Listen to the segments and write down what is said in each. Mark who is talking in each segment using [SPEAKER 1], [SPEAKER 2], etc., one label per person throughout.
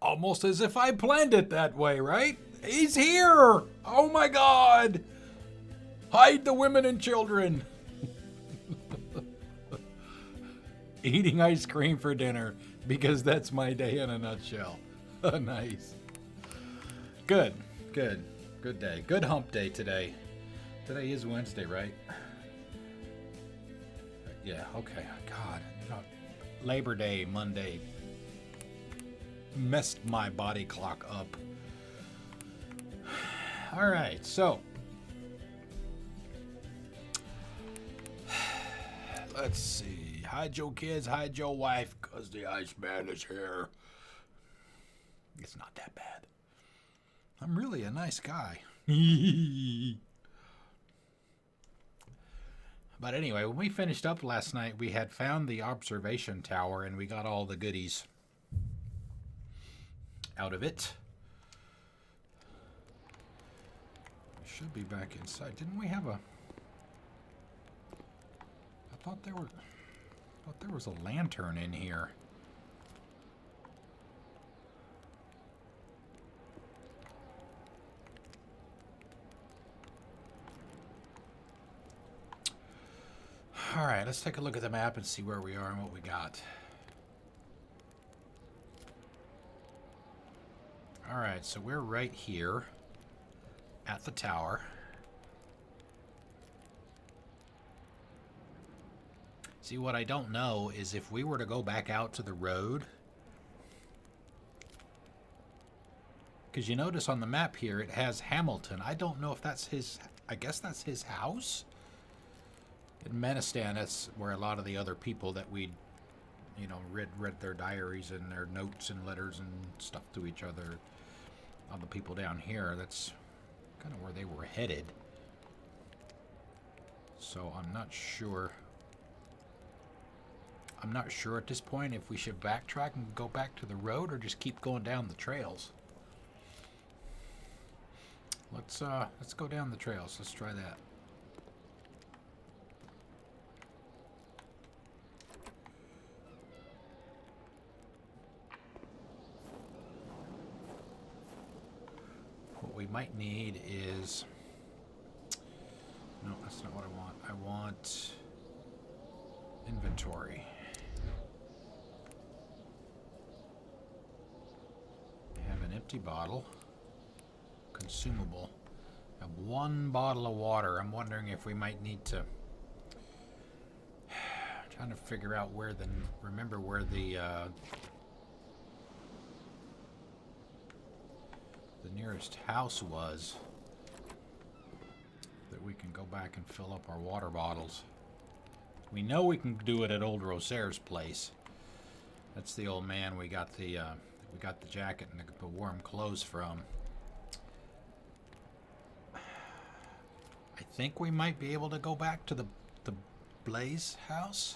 [SPEAKER 1] almost as if I planned it that way, right? He's here! Oh my god! Hide the women and children! Eating ice cream for dinner, because that's my day in a nutshell. Nice. Good, good, good day. Good hump day today. Today is Wednesday, right? Yeah, okay. God, Labor Day, Monday, messed my body clock up. All right, so let's see. Hide your kids, hide your wife, because the Iceman is here. It's not that bad. I'm really a nice guy. But anyway, when we finished up last night, we had found the observation tower and we got all the goodies out of it. We should be back inside. Didn't we have a... I thought there was a lantern in here. All right, let's take a look at the map and see where we are and what we got. All right, so we're right here at the tower. See, what I don't know is if we were to go back out to the road, because you notice on the map here it has Hamilton. I don't know if that's his, I guess that's his house. In Menistan, that's where a lot of the other people that we, read their diaries and their notes and letters and stuff to each other. All the people down here, that's kind of where they were headed. So I'm not sure. I'm not sure at this point if we should backtrack and go back to the road or just keep going down the trails. Let's go down the trails. Let's try that. What we might need is... No, that's not what I want. I want inventory. I have an empty bottle. Consumable. I have one bottle of water. I'm wondering if we might need to... trying to figure out where the... Remember where the nearest house was, that we can go back and fill up our water bottles. We know we can do it at old Rosaire's place. That's the old man we got the jacket and the warm clothes from. I think we might be able to go back to the Blaze house.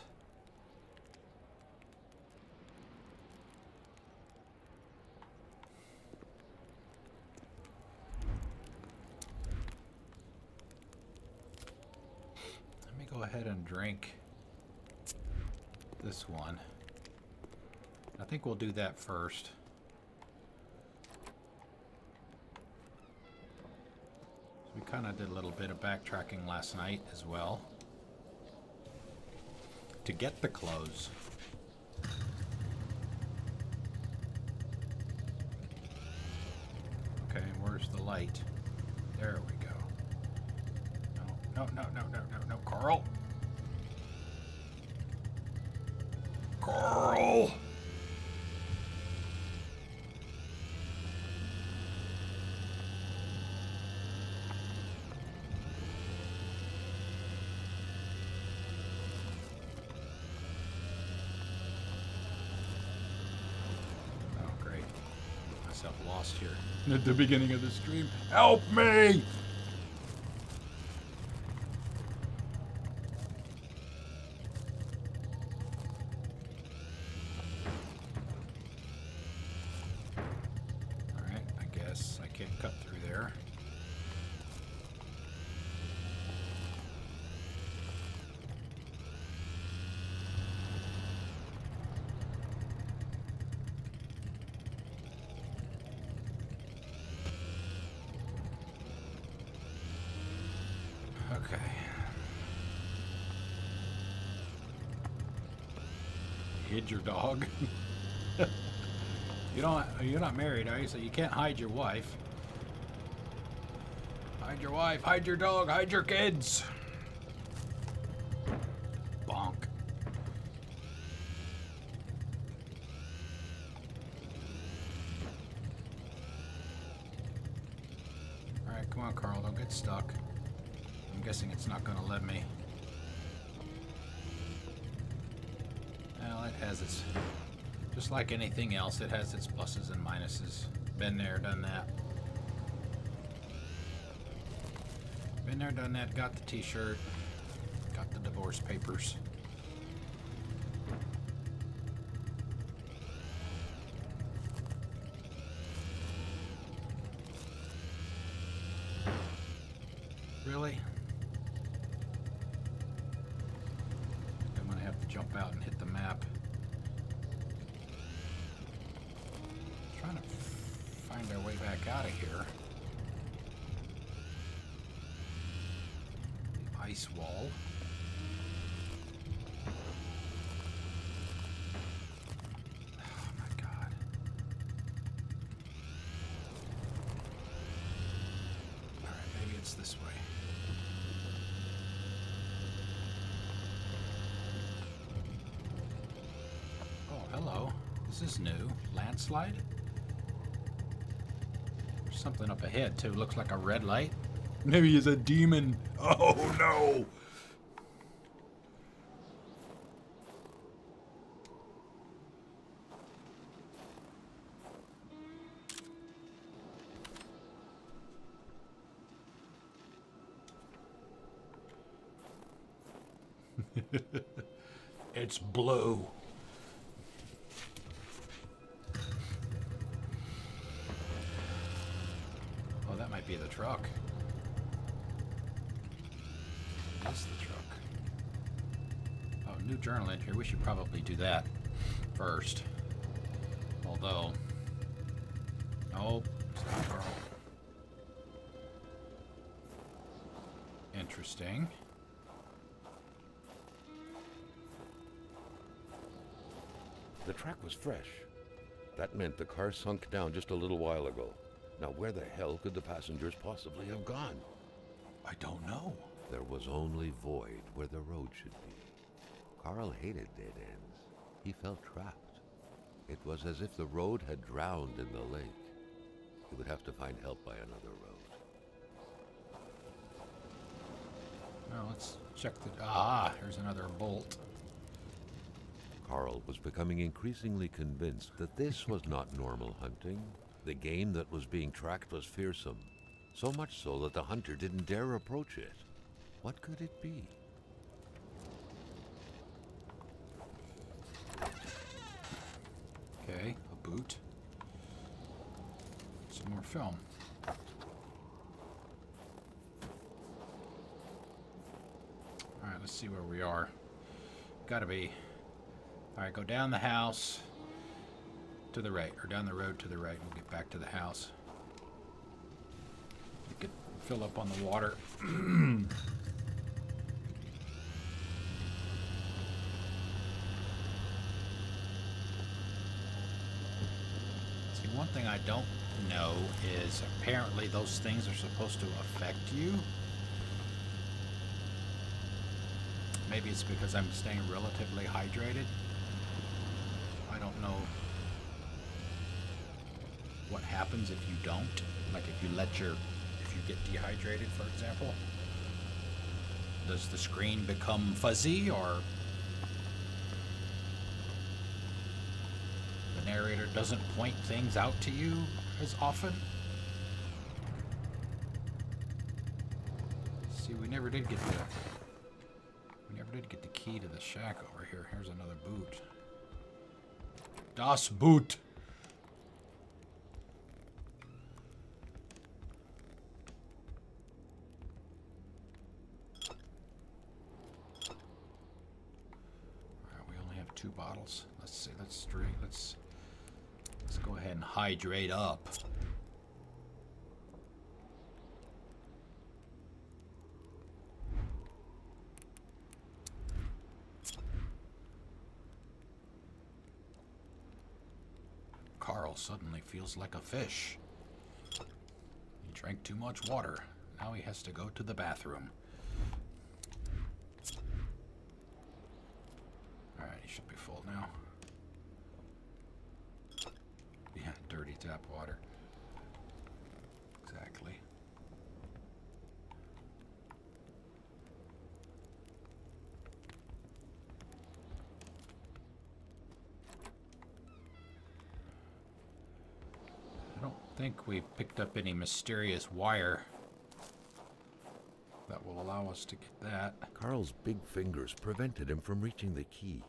[SPEAKER 1] Go ahead and drink this one. I think we'll do that first. We kind of did a little bit of backtracking last night as well to get the clothes. Okay, where's the light? There we go. No, Carl. Carl. Oh, great. Got myself lost here at the beginning of the stream. Help me! Cut through there. Okay. Hid your dog? You're not married, are you? So you can't hide your wife. Hide your wife, hide your dog, hide your kids. Bonk. Alright, come on, Carl, don't get stuck. I'm guessing it's not gonna let me. Well, it has its... Just like anything else, it has its pluses and minuses. Been there, done that. Been there, done that, got the t-shirt. Got the divorce papers. Really? I'm gonna have to jump out and hit the map. Trying to find our way back out of here. The ice wall. Oh my god. Alright, maybe it's this way. Oh, hello. This is new. Landslide? There's something up ahead, too. Looks like a red light. Maybe he's a demon. Oh, no! It's blue. Oh, that might be the truck. That's the truck. Oh, new journal entry. We should probably do that first. Although... Oh, stop, Carl. Interesting.
[SPEAKER 2] The track was fresh. That meant the car sunk down just a little while ago. Now where the hell could the passengers possibly have gone?
[SPEAKER 1] I don't know.
[SPEAKER 2] There was only void where the road should be. Carl hated dead ends. He felt trapped. It was as if the road had drowned in the lake. He would have to find help by another road.
[SPEAKER 1] Well, let's check the... Ah, here's another bolt.
[SPEAKER 2] Carl was becoming increasingly convinced that this was not normal hunting. The game that was being tracked was fearsome, so much so that the hunter didn't dare approach it. What could it be?
[SPEAKER 1] Okay, a boot. Some more film. Alright, let's see where we are. Gotta be... Alright, go down the house to the right, or down the road to the right. We'll get back to the house. We could fill up on the water. See, one thing I don't know is apparently those things are supposed to affect you. Maybe it's because I'm staying relatively hydrated. I don't know what happens if you don't. Like if you get dehydrated, for example. Does the screen become fuzzy, or the narrator doesn't point things out to you as often? See, we never did get the key to the shack over here. Here's another boot. Das Boot. Alright, we only have 2 bottles. Let's see. Let's go ahead and hydrate up. Carl suddenly feels like a fish. He drank too much water. Now he has to go to the bathroom. Alright, he should be full now. Yeah, dirty tap water. Exactly. I don't think we picked up any mysterious wire that will allow us to get that.
[SPEAKER 2] Carl's big fingers prevented him from reaching the key.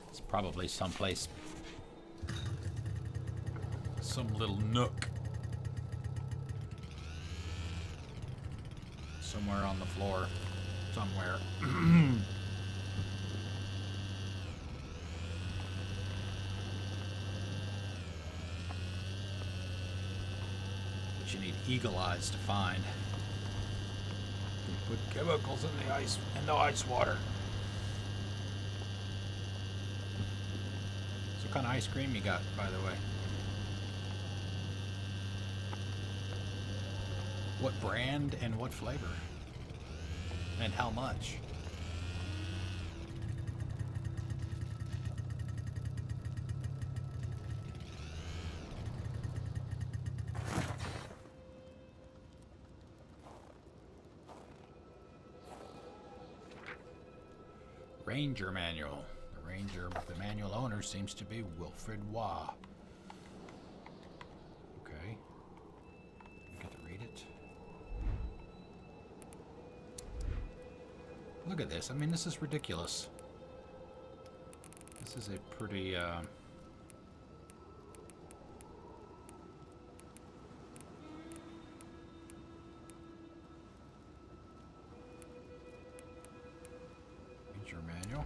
[SPEAKER 1] It's probably someplace, some little nook somewhere on the floor, somewhere. But you need eagle eyes to find. You put chemicals in the ice water. So what kind of ice cream you got, by the way? What brand and what flavor? And how much? Ranger manual. The manual owner seems to be Wilfred Waugh. Okay. I get to read it. Look at this. I mean, this is ridiculous. This is a pretty, Ranger manual.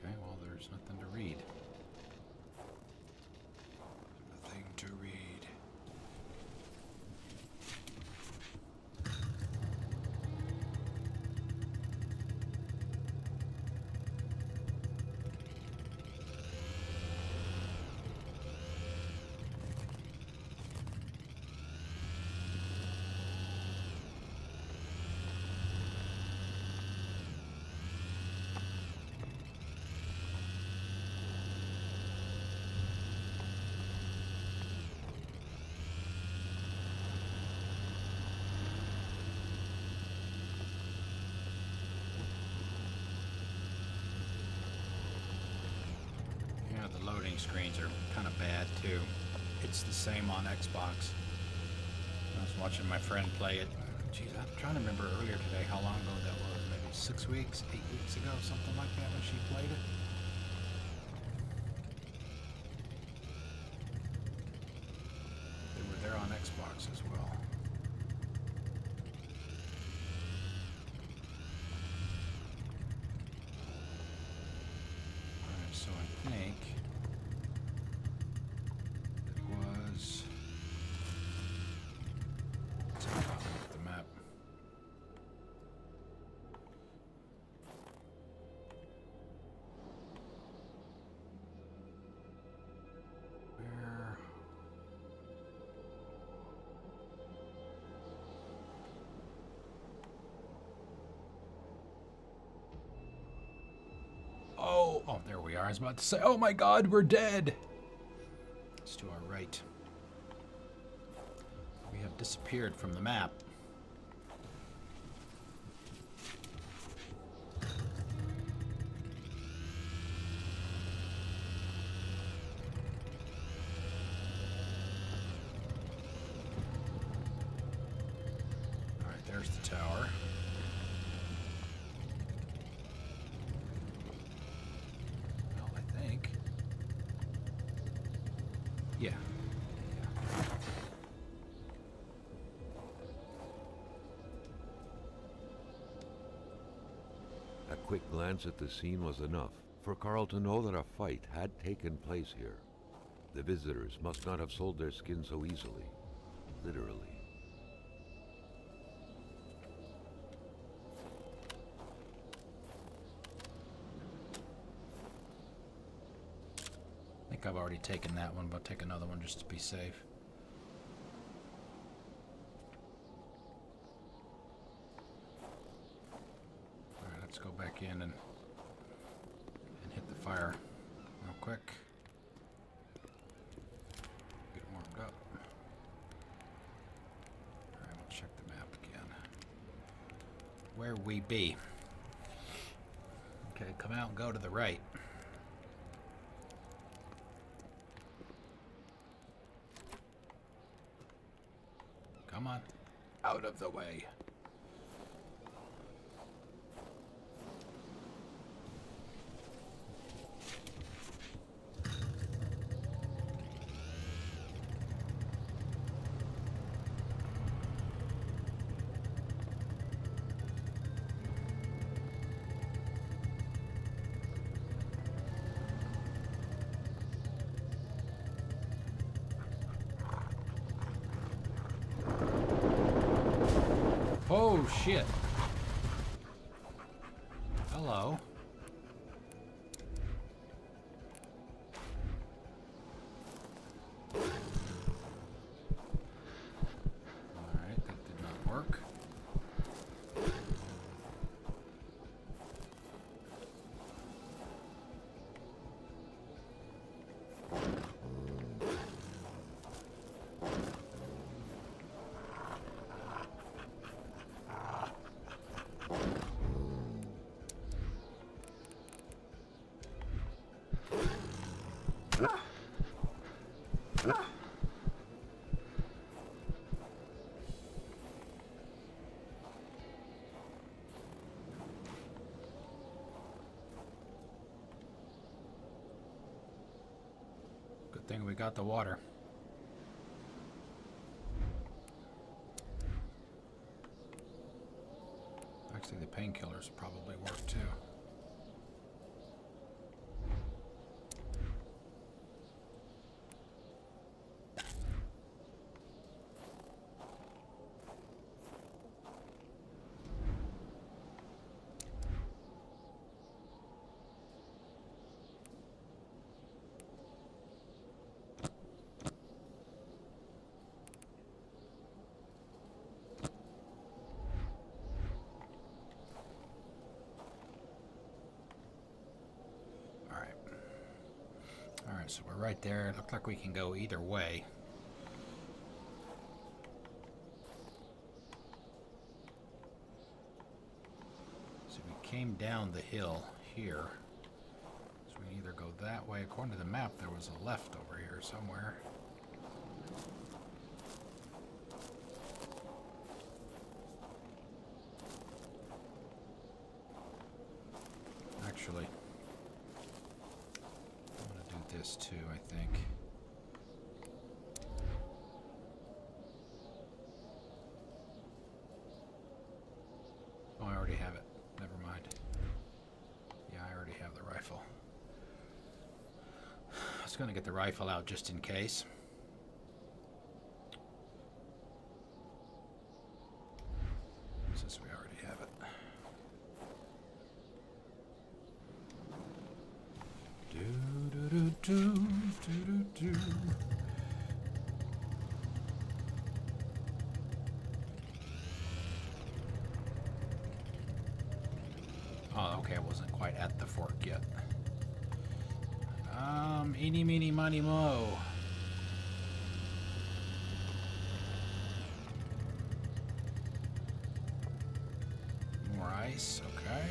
[SPEAKER 1] Okay, well, there's nothing to read. Nothing to read. The loading screens are kind of bad too. It's the same on Xbox. I was watching my friend play it. Geez, I'm trying to remember earlier today how long ago that was. Maybe 6 weeks, 8 weeks ago, something like that when she played it. They were there on Xbox as well. Alright, so I think the map. Where? Oh, there we are. I was about to say, oh my God, we're dead. It's to our right. We have disappeared from the map. All right, there's the tower. Well, I think. Yeah.
[SPEAKER 2] A quick glance at the scene was enough for Carl to know that a fight had taken place here. The visitors must not have sold their skin so easily. Literally.
[SPEAKER 1] think I've already taken that one, but I'll take another one just to be safe. Alright, let's go back in and hit the fire real quick. Get warmed up. Alright, we'll check the map again. Where we be? Okay, come out and go to the right. Come on. Out of the way. Oh, shit. Hello. Alright, that did not work. Good thing we got the water. Actually, the painkillers probably work too. Alright, so we're right there. It looks like we can go either way. So we came down the hill here. So we can either go that way. According to the map, there was a left over here somewhere. Actually, I want to do this too, I think. Oh, I already have it. Never mind. Yeah, I already have the rifle. I was going to get the rifle out just in case. Since we already have it. Do. Oh, okay, I wasn't quite at the fork yet. Eeny, meeny, miny, mo. More ice, okay.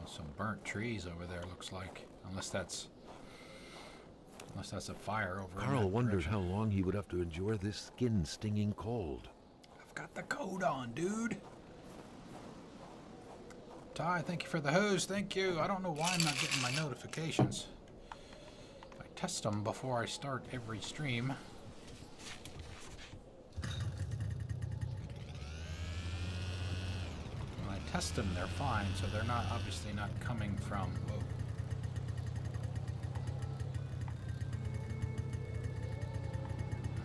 [SPEAKER 1] Some burnt trees over there, looks like. Unless that's a fire over in
[SPEAKER 2] Carl
[SPEAKER 1] that
[SPEAKER 2] wondered
[SPEAKER 1] direction.
[SPEAKER 2] how long he would have to endure this skin-stinging cold.
[SPEAKER 1] I've got the coat on, dude. Ty, thank you for the hose. Thank you. I don't know why I'm not getting my notifications. I test them before I start every stream. When I test them, they're fine, so they're not obviously not coming from... Whoa.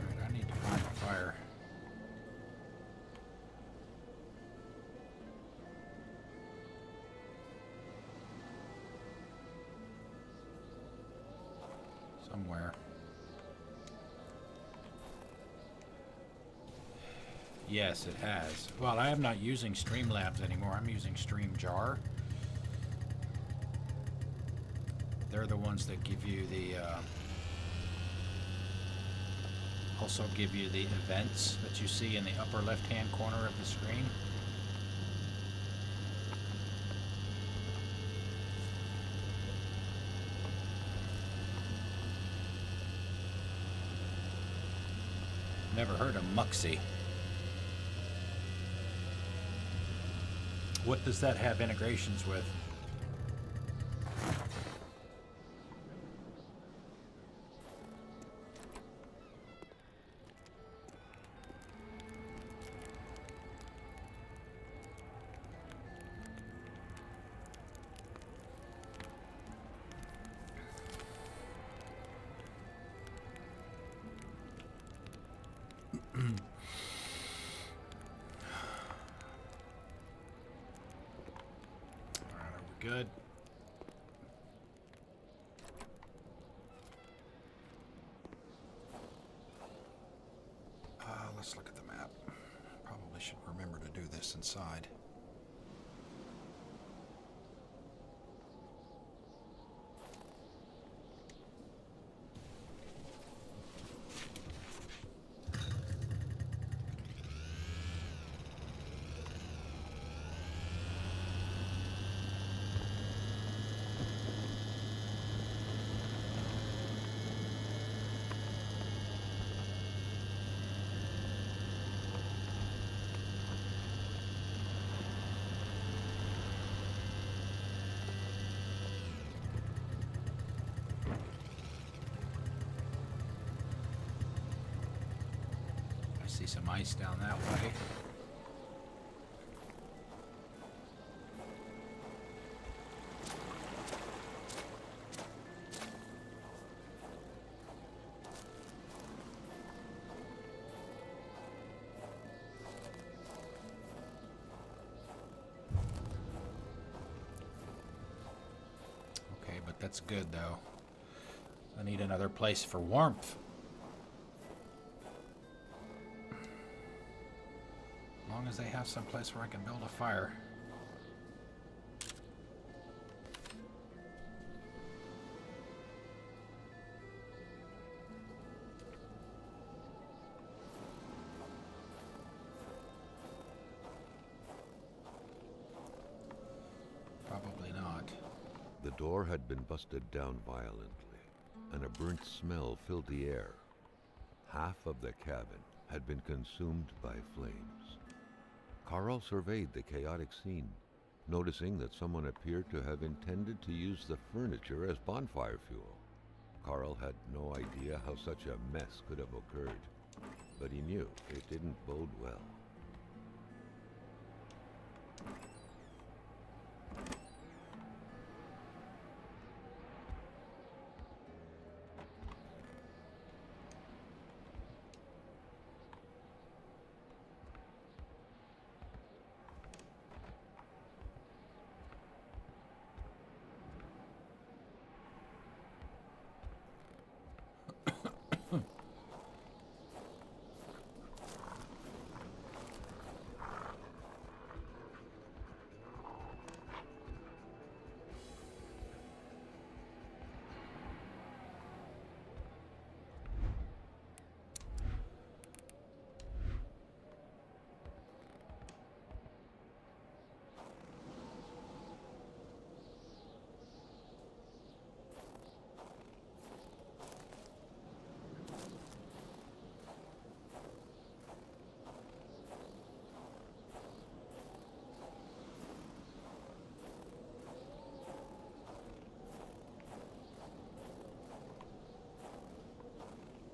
[SPEAKER 1] Alright, I need to find a fire. Somewhere. Yes, it has. Well, I am not using Streamlabs anymore. I'm using StreamJar. They're the ones that give you the also give you the events that you see in the upper left-hand corner of the screen. Never heard of Muxy. What does that have integrations with? Good. Let's look at the map. Probably should remember to do this inside. See some ice down that way. Okay, but that's good though. I need another place for warmth. As long as they have some place where I can build a fire. Probably not.
[SPEAKER 2] The door had been busted down violently, and a burnt smell filled the air. Half of the cabin had been consumed by flames. Carl surveyed the chaotic scene, noticing that someone appeared to have intended to use the furniture as bonfire fuel. Carl had no idea how such a mess could have occurred, but he knew it didn't bode well.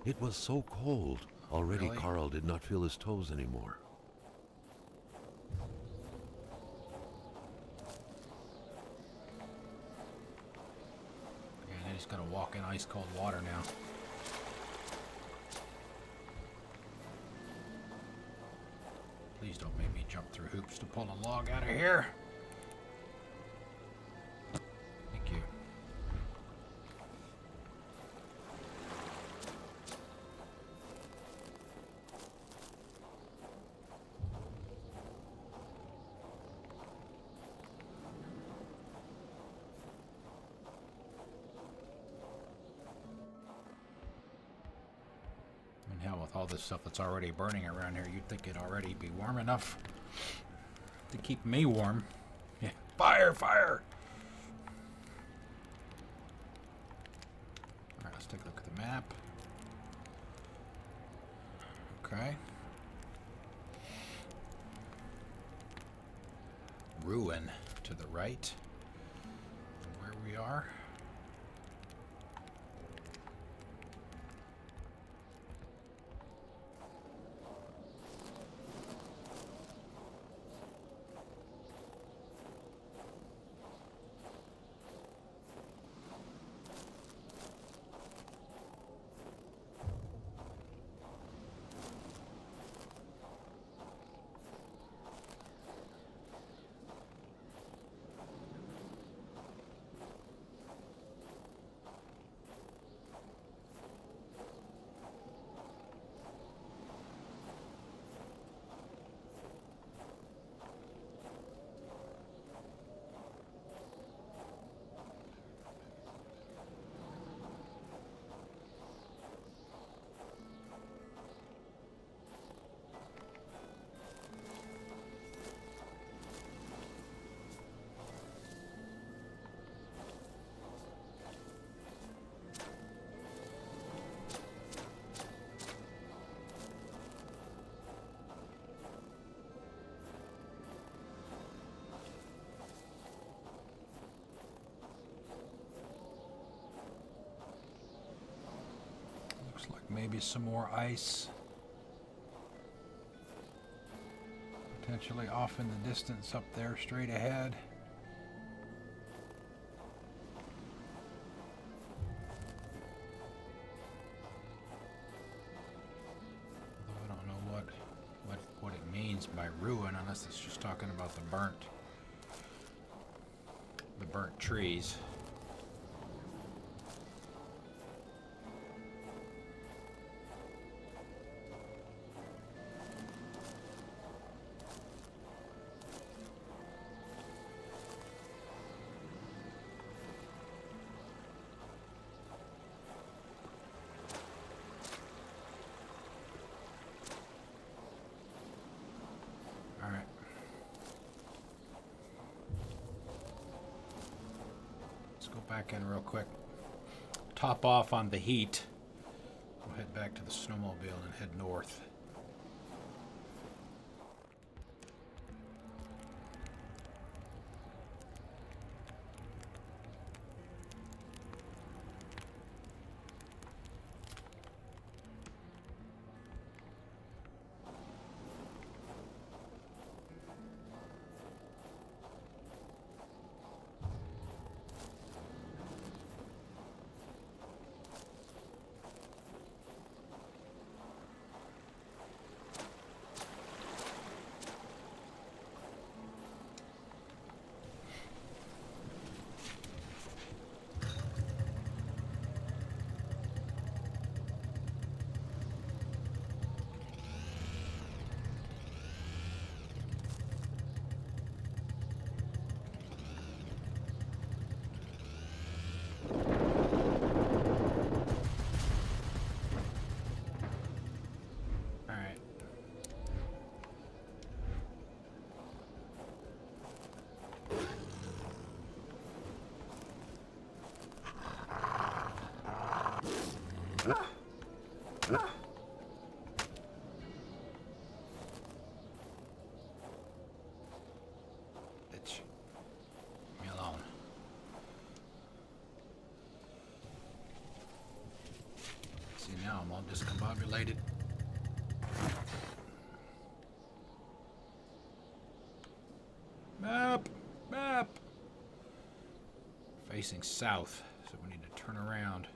[SPEAKER 2] It was so cold. Already
[SPEAKER 1] Really?
[SPEAKER 2] Carl did not feel his toes anymore.
[SPEAKER 1] And he's gonna walk in ice cold water now. Please don't make me jump through hoops to pull a log out of here. Thank you. And hell, with all this stuff that's already burning around here, you'd think it'd already be warm enough to keep me warm. Yeah. Fire, fire! Alright, let's take a look at the map. Okay. Ruin to the right. Where we are. Looks like maybe some more ice. Potentially off in the distance up there, straight ahead. Although I don't know what it means by ruin, unless it's just talking about the burnt trees. Alright. Let's go back in real quick. Top off on the heat. We'll head back to the snowmobile and head north. Now I'm all discombobulated. Map! Map! Facing south, so we need to turn around.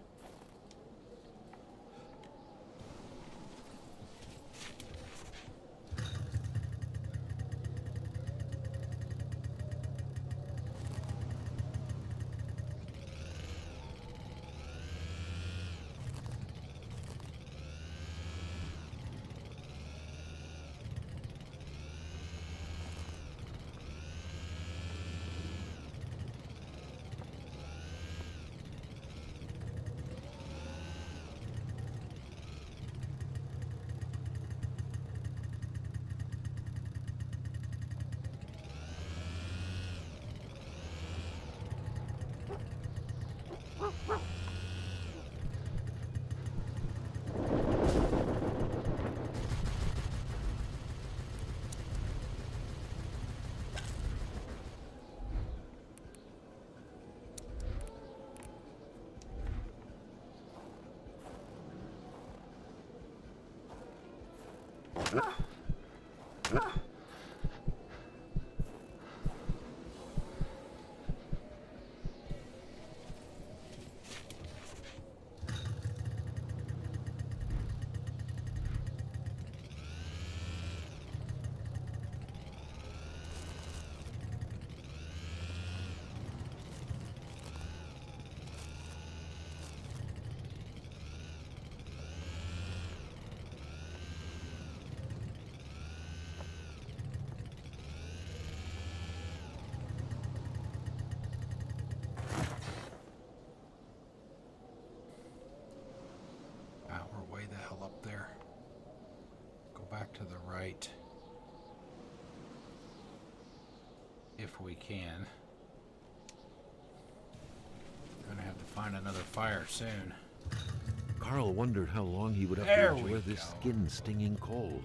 [SPEAKER 1] Way the hell up there. Go back to the right. If we can. We're gonna have to find another fire soon.
[SPEAKER 2] Carl wondered how long he would have
[SPEAKER 1] There
[SPEAKER 2] to
[SPEAKER 1] we
[SPEAKER 2] endure this
[SPEAKER 1] go.
[SPEAKER 2] skin-stinging cold.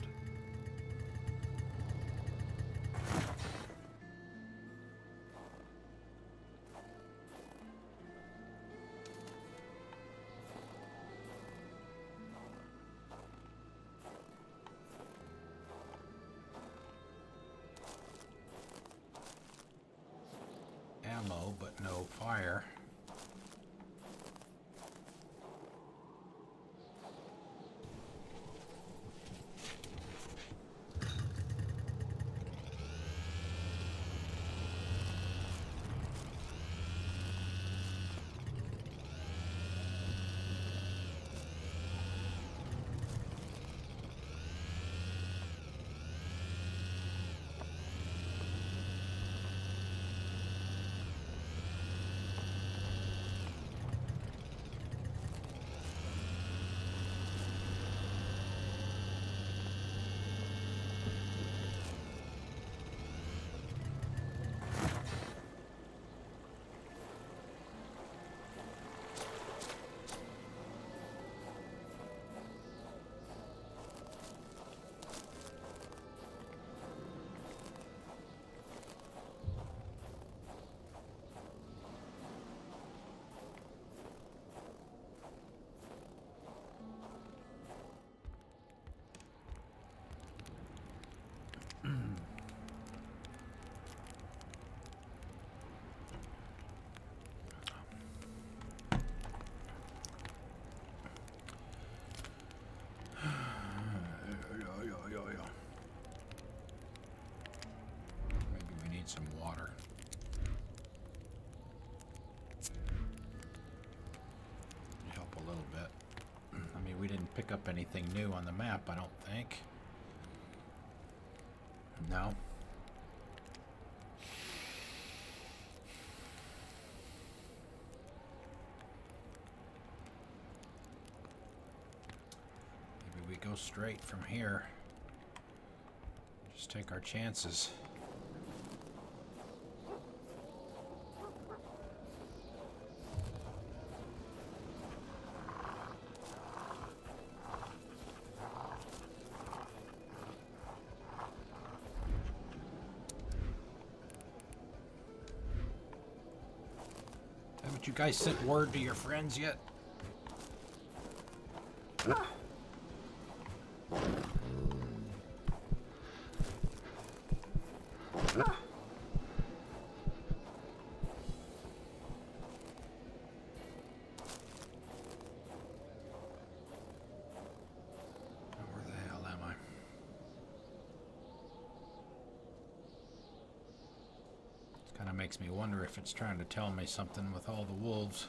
[SPEAKER 1] Ammo, but no fire. Maybe we need some water. Help a little bit. I mean, we didn't pick up anything new on the map, I don't think. No. Maybe we go straight from here. Just take our chances. Haven't you guys sent word to your friends yet? Where the hell am I? This kind of makes me wonder if it's trying to tell me something with all the wolves.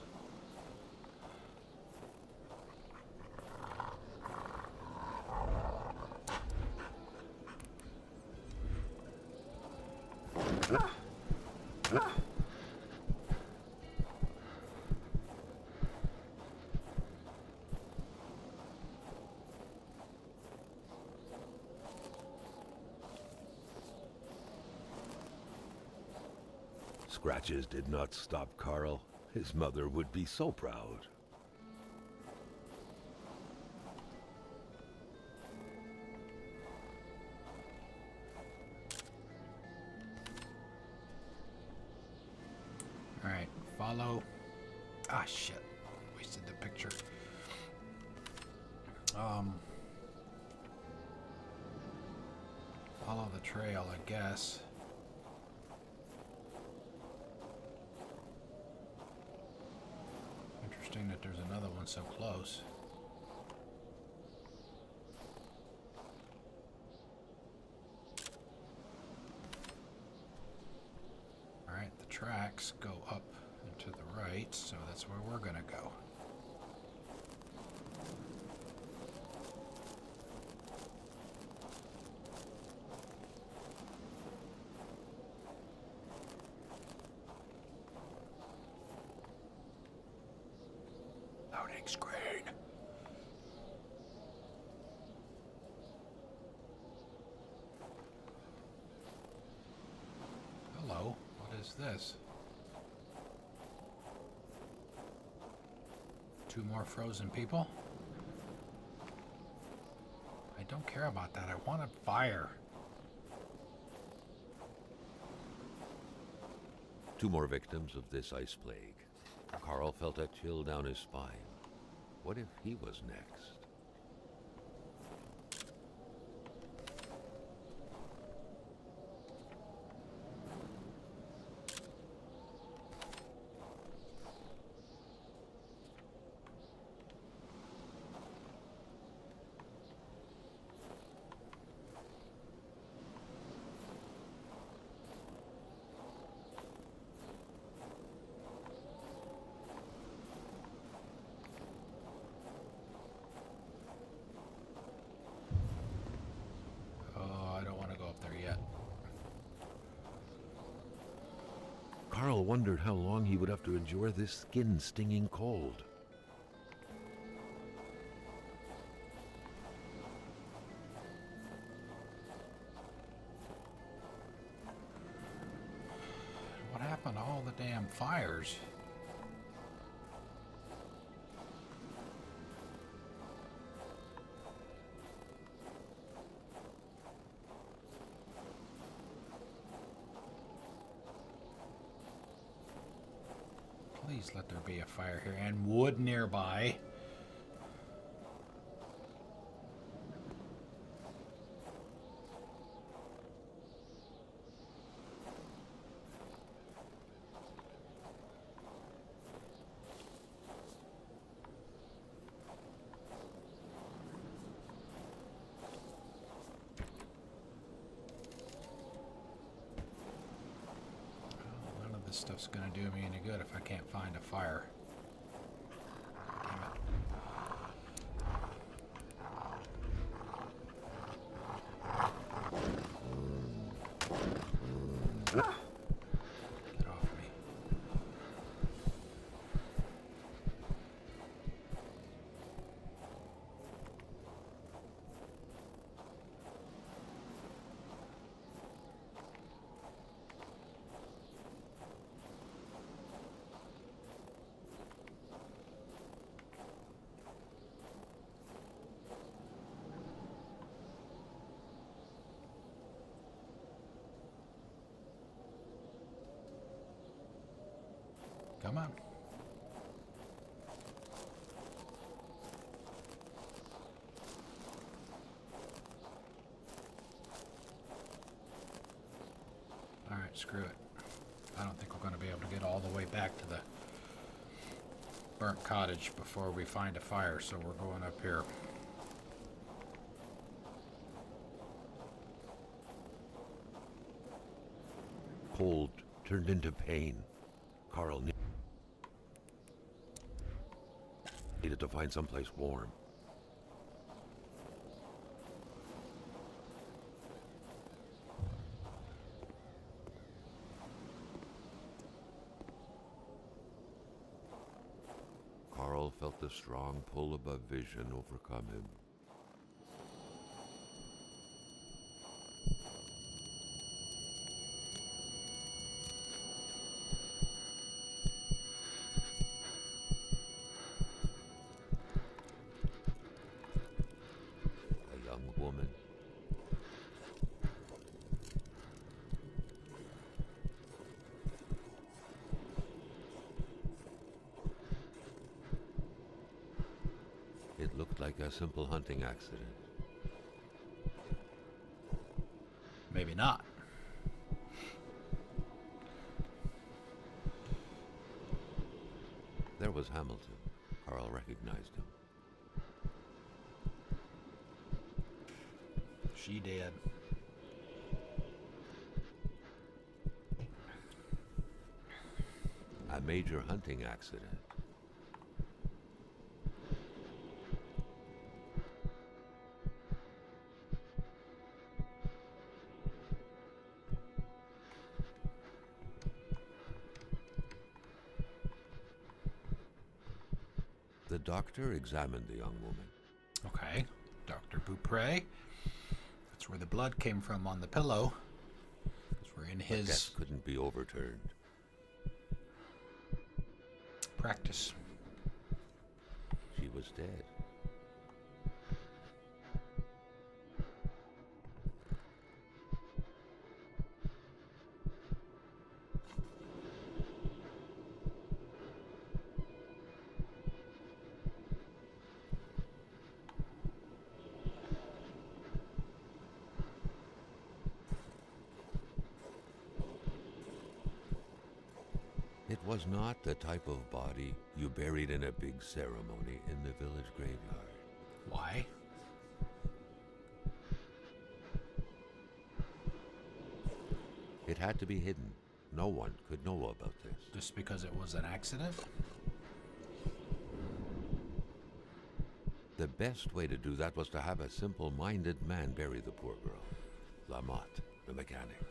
[SPEAKER 2] Scratches did not stop Carl. His mother would be so proud.
[SPEAKER 1] Alright, follow. Ah, shit. Wasted the picture. Follow the trail, I guess. Interesting that there's another one so close. Alright, the tracks go up and to the right, so that's where we're gonna go. Loading screen. Hello, what is this? 2 more frozen people? I don't care about that. I want a fire.
[SPEAKER 2] 2 more victims of this ice plague. Carl felt a chill down his spine. What if he was next? Carl wondered how long he would have to endure this skin-stinging cold.
[SPEAKER 1] What happened to all the damn fires? Please let there be a fire here and wood nearby. This stuff's gonna do me any good if I can't find a fire. Damn it. Get off me. Come on. Alright, screw it. I don't think we're going to be able to get all the way back to the burnt cottage before we find a fire, so we're going up here.
[SPEAKER 2] Cold turned into pain. Carl needed to find someplace warm. Carl felt the strong pull above vision overcome him. A young woman. It looked like a simple hunting accident.
[SPEAKER 1] Maybe not.
[SPEAKER 2] There was Hamilton. Carl recognized him.
[SPEAKER 1] She did.
[SPEAKER 2] A major hunting accident. The doctor examined the young woman.
[SPEAKER 1] Okay. Dr. Beaupre. That's where the blood came from on the pillow. Because we're in his
[SPEAKER 2] Death couldn't be overturned.
[SPEAKER 1] practice.
[SPEAKER 2] She was dead. It was not the type of body you buried in a big ceremony in the village graveyard.
[SPEAKER 1] Why?
[SPEAKER 2] It had to be hidden. No one could know about this.
[SPEAKER 1] Just because it was an accident?
[SPEAKER 2] The best way to do that was to have a simple-minded man bury the poor girl. Lamotte, the mechanic.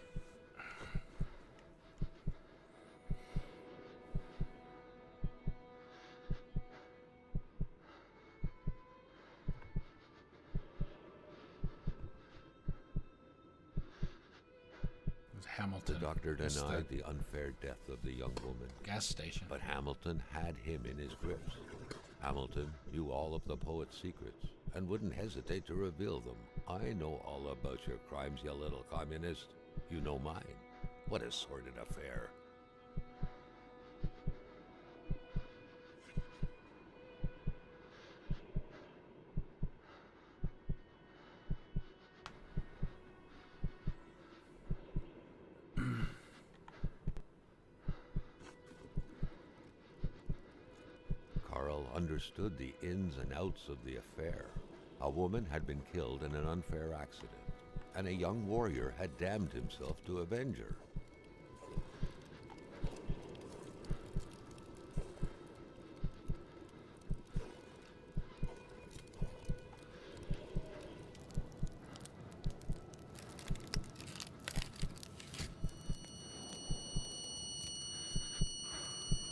[SPEAKER 1] It was Hamilton.
[SPEAKER 2] The doctor
[SPEAKER 1] It's
[SPEAKER 2] denied the unfair death of the young woman.
[SPEAKER 1] gas station.
[SPEAKER 2] But Hamilton had him in his grips. Hamilton knew all of the poet's secrets and wouldn't hesitate to reveal them. I know all about your crimes, you little communist. You know mine. What a sordid affair. Carl understood the ins and outs of the affair. A woman had been killed in an unfair accident, and a young warrior had damned himself to avenge her.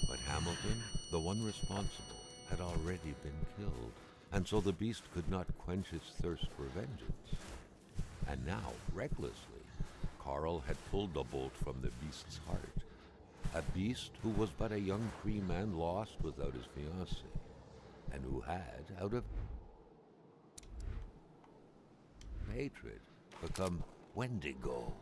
[SPEAKER 2] But Hamilton, the one responsible, had already been killed, and so the beast could not quench its thirst for vengeance. And now, recklessly, Carl had pulled the bolt from the beast's heart. A beast who was but a young free man lost without his fiancée, and who had, out of hatred, become Wendigo.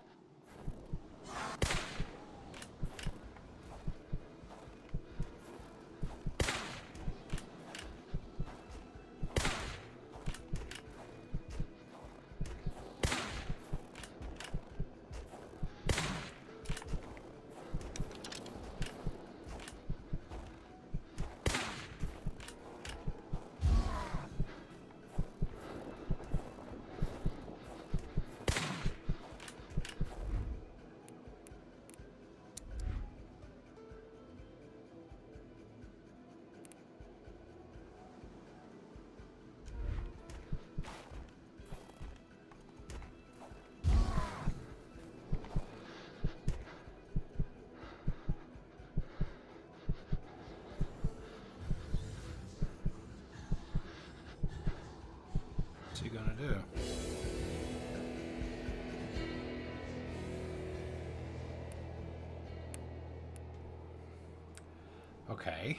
[SPEAKER 1] Okay.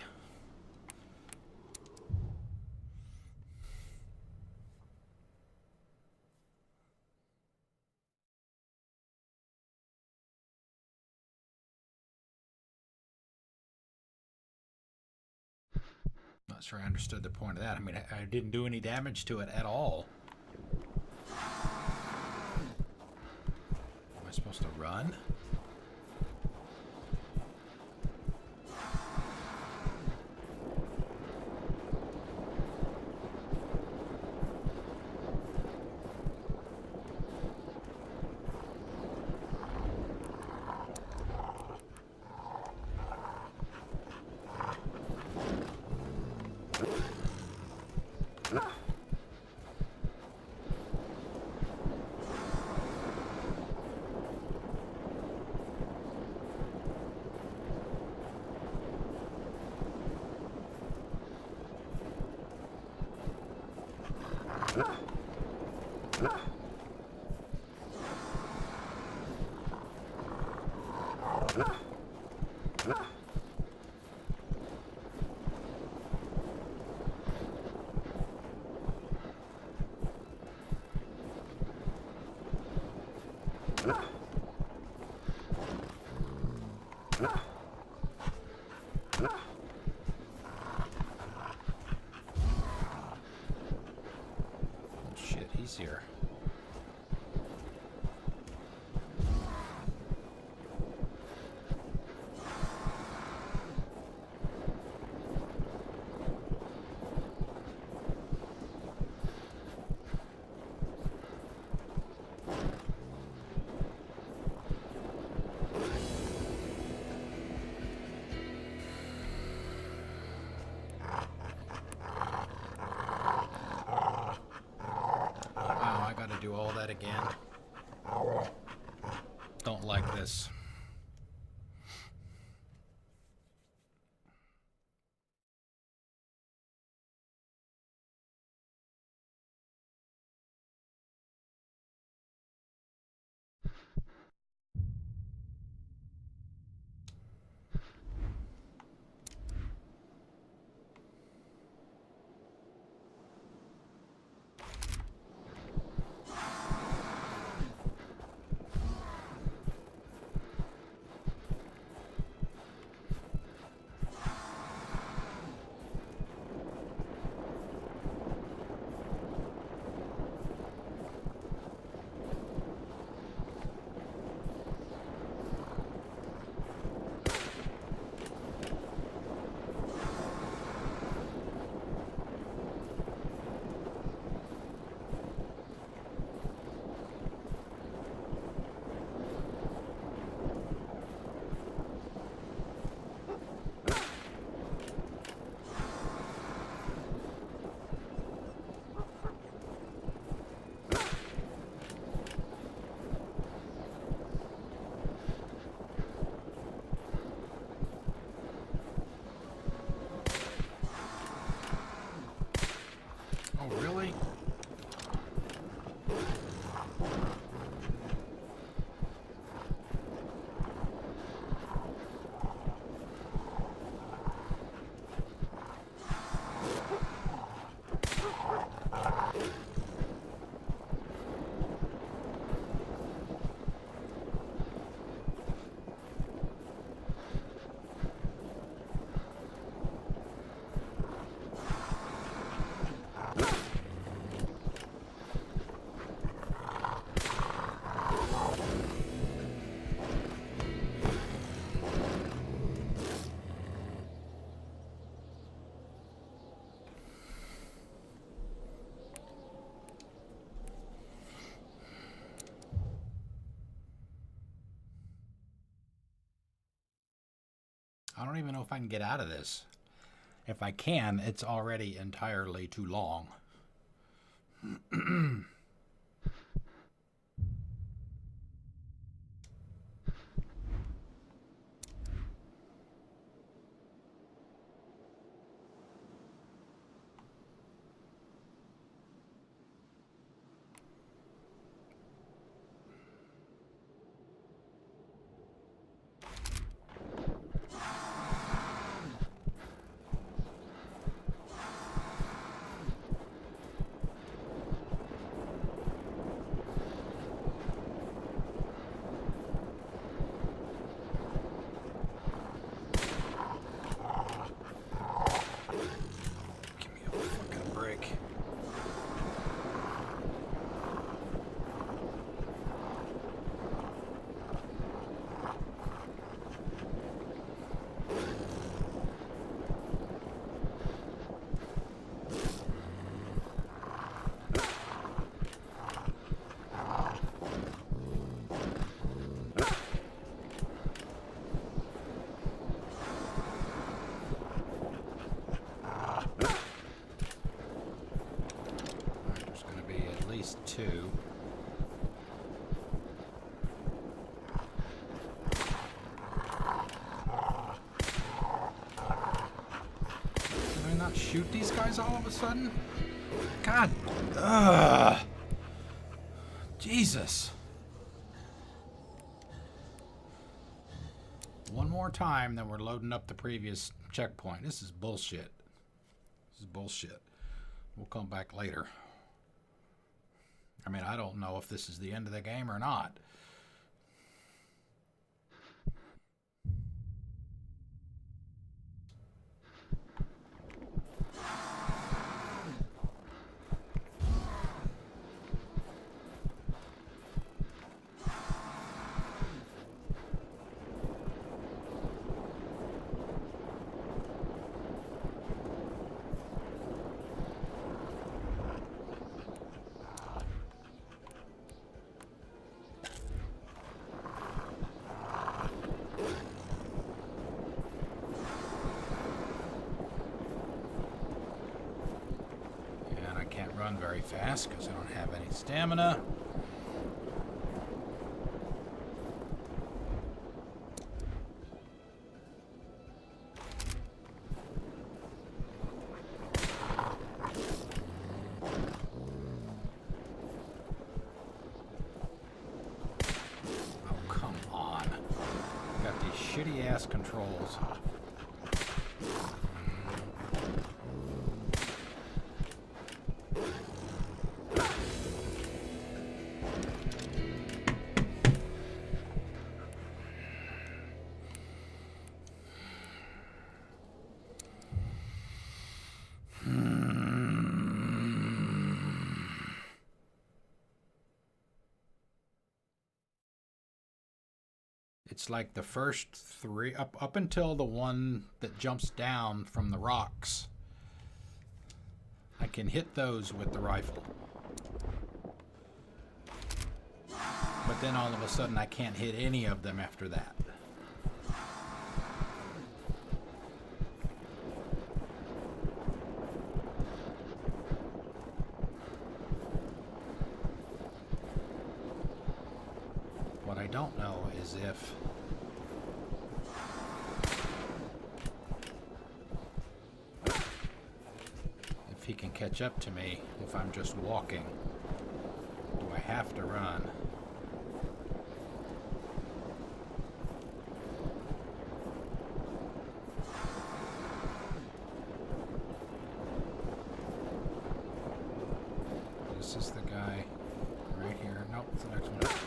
[SPEAKER 1] Not sure I understood the point of that. I mean, I didn't do any damage to it at all. Am I supposed to run? Oh shit, he's here. Wow, I gotta do all that again. Don't like this. Oh, really? I don't even know if I can get out of this. If I can, it's already entirely too long. shoot these guys all of a sudden? God. Ugh. Jesus. One more time, then we're loading up the previous checkpoint. This is bullshit. This is bullshit. We'll come back later. I mean, I don't know if this is the end of the game or not. Run very fast because I don't have any stamina. Oh, come on. Got these shitty ass controls. It's like the first three, up until the one that jumps down from the rocks. I can hit those with the rifle. But then all of a sudden I can't hit any of them after that. What I don't know is if he can catch up to me if I'm just walking. Do I have to run? This is the guy right here. Nope, it's the next one.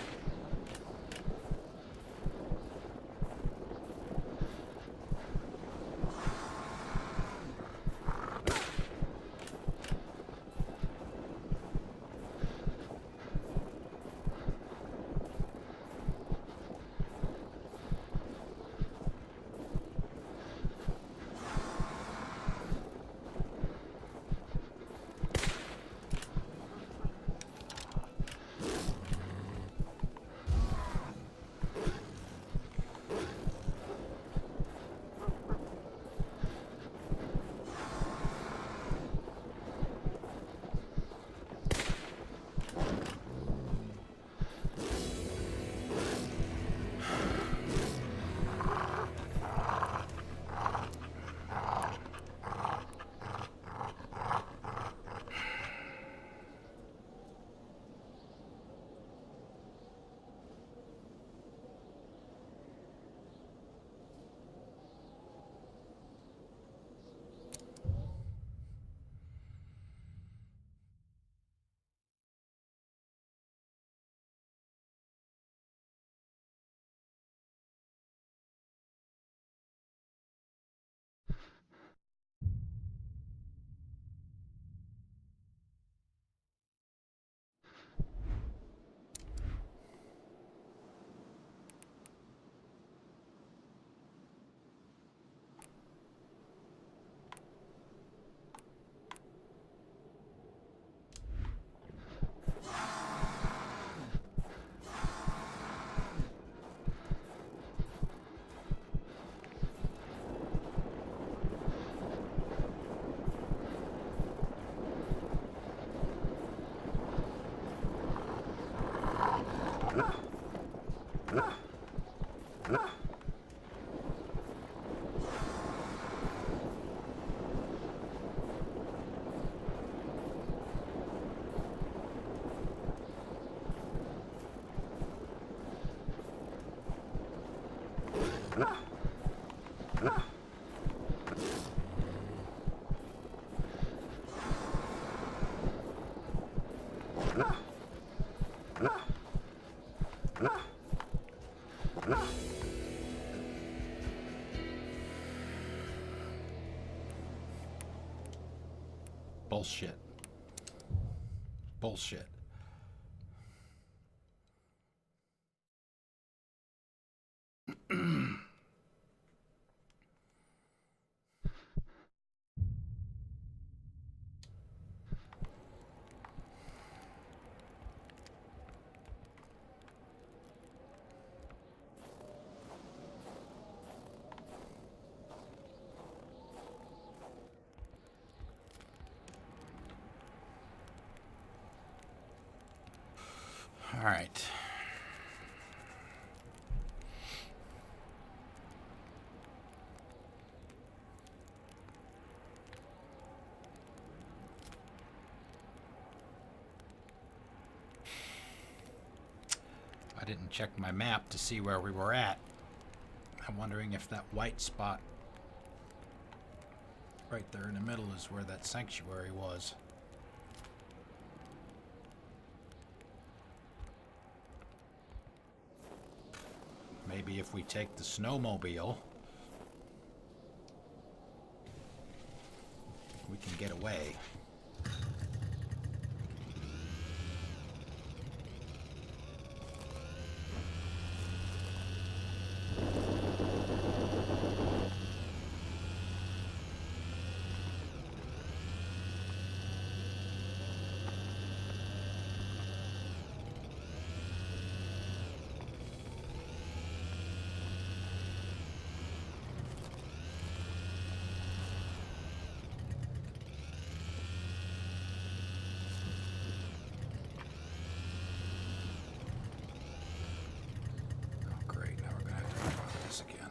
[SPEAKER 1] Bullshit. Bullshit. All right. I didn't check my map to see where we were at. I'm wondering if that white spot right there in the middle is where that sanctuary was. Maybe if we take the snowmobile, we can get away. Again.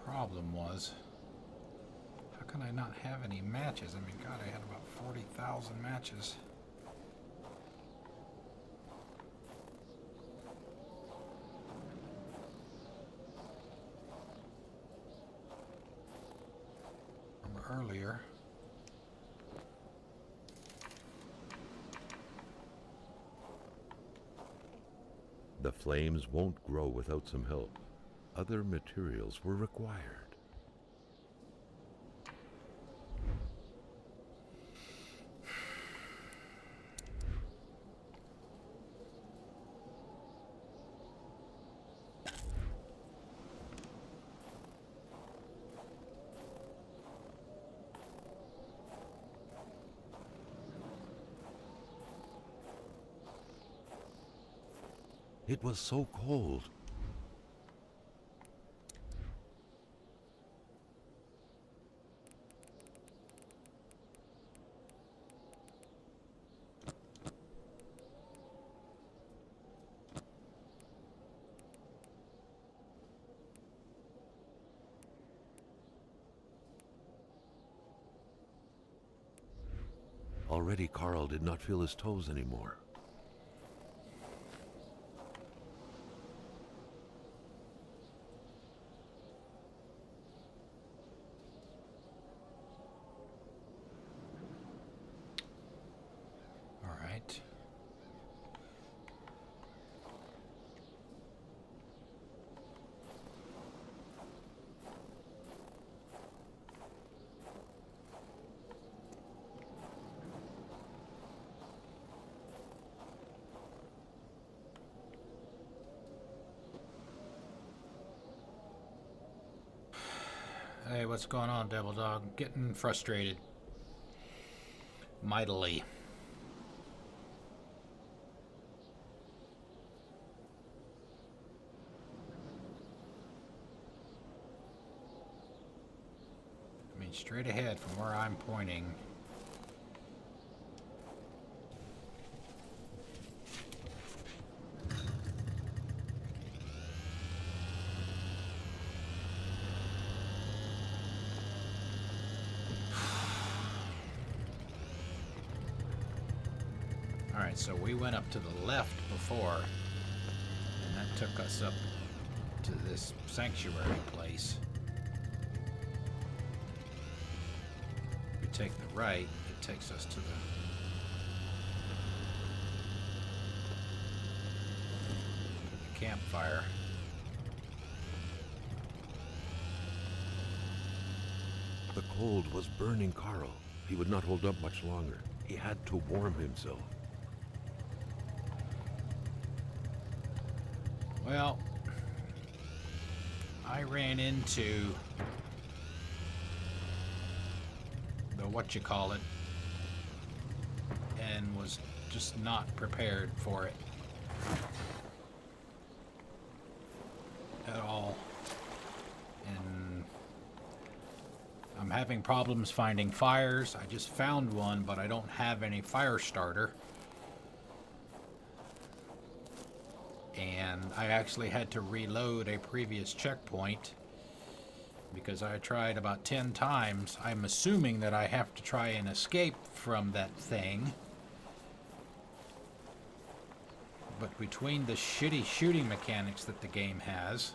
[SPEAKER 1] Problem was, how can I not have any matches? I mean, God, I had about 40,000 matches. From earlier.
[SPEAKER 2] The flames won't grow without some help. Other materials were required. It was so cold. Already Carl did not feel his toes anymore.
[SPEAKER 1] All right. Hey, what's going on, Devil Dog? Getting frustrated. Mightily. I mean, straight ahead from where I'm pointing. Alright, so we went up to the left before, and that took us up to this sanctuary place. If we take the right, it takes us to the campfire.
[SPEAKER 2] The cold was burning Carl. He would not hold up much longer. He had to warm himself.
[SPEAKER 1] Well, I ran into the whatchamacallit and was just not prepared for it at all. And I'm having problems finding fires. I just found one, but I don't have any fire starter. And I actually had to reload a previous checkpoint because I tried about 10 times. I'm assuming that I have to try and escape from that thing. But between the shitty shooting mechanics that the game has,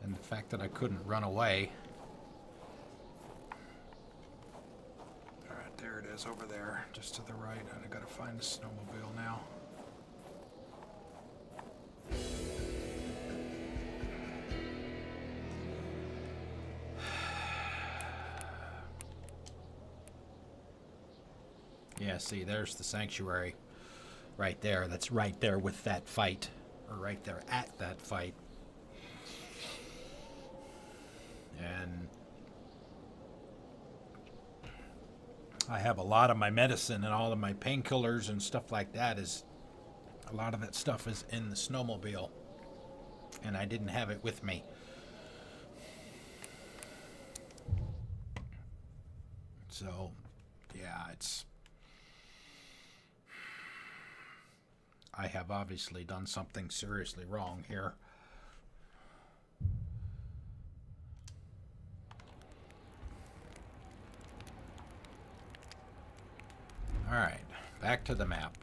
[SPEAKER 1] and the fact that I couldn't run away. There it is over there, just to the right. I gotta find the snowmobile now. Yeah, see, there's the sanctuary right there. That's right there with that fight, or right there at that fight. And I have a lot of my medicine and all of my painkillers and stuff like that. A lot of that stuff is in the snowmobile, and I didn't have it with me. So, yeah, I have obviously done something seriously wrong here. Alright, back to the map.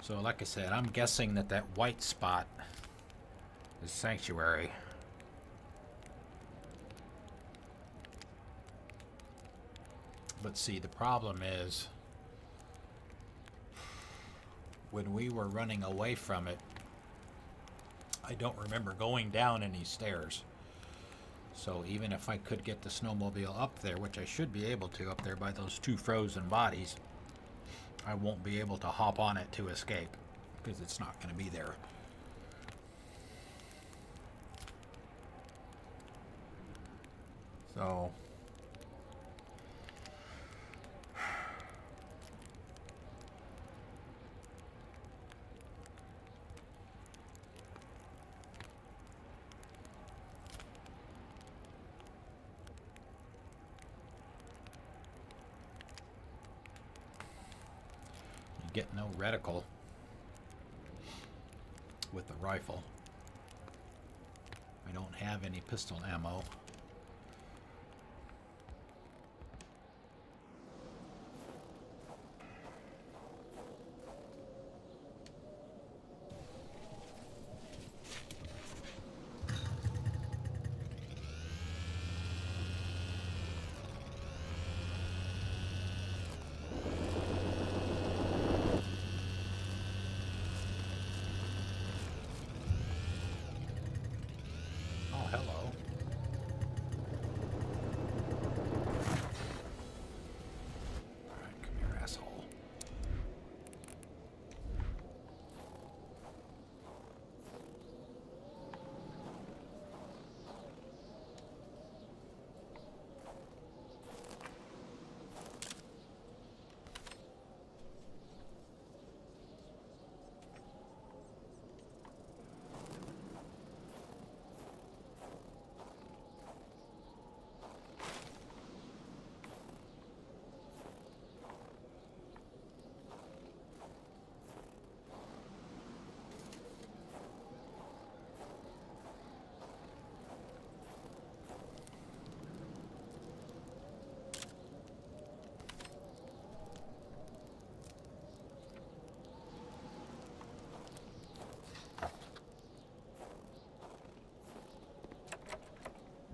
[SPEAKER 1] So like I said, I'm guessing that white spot is sanctuary. But see, the problem is, when we were running away from it, I don't remember going down any stairs. So even if I could get the snowmobile up there, which I should be able to up there by those two frozen bodies, I won't be able to hop on it to escape because it's not going to be there. So you get no reticle with the rifle. I don't have any pistol ammo. Oh, hello. Alright, come here, asshole.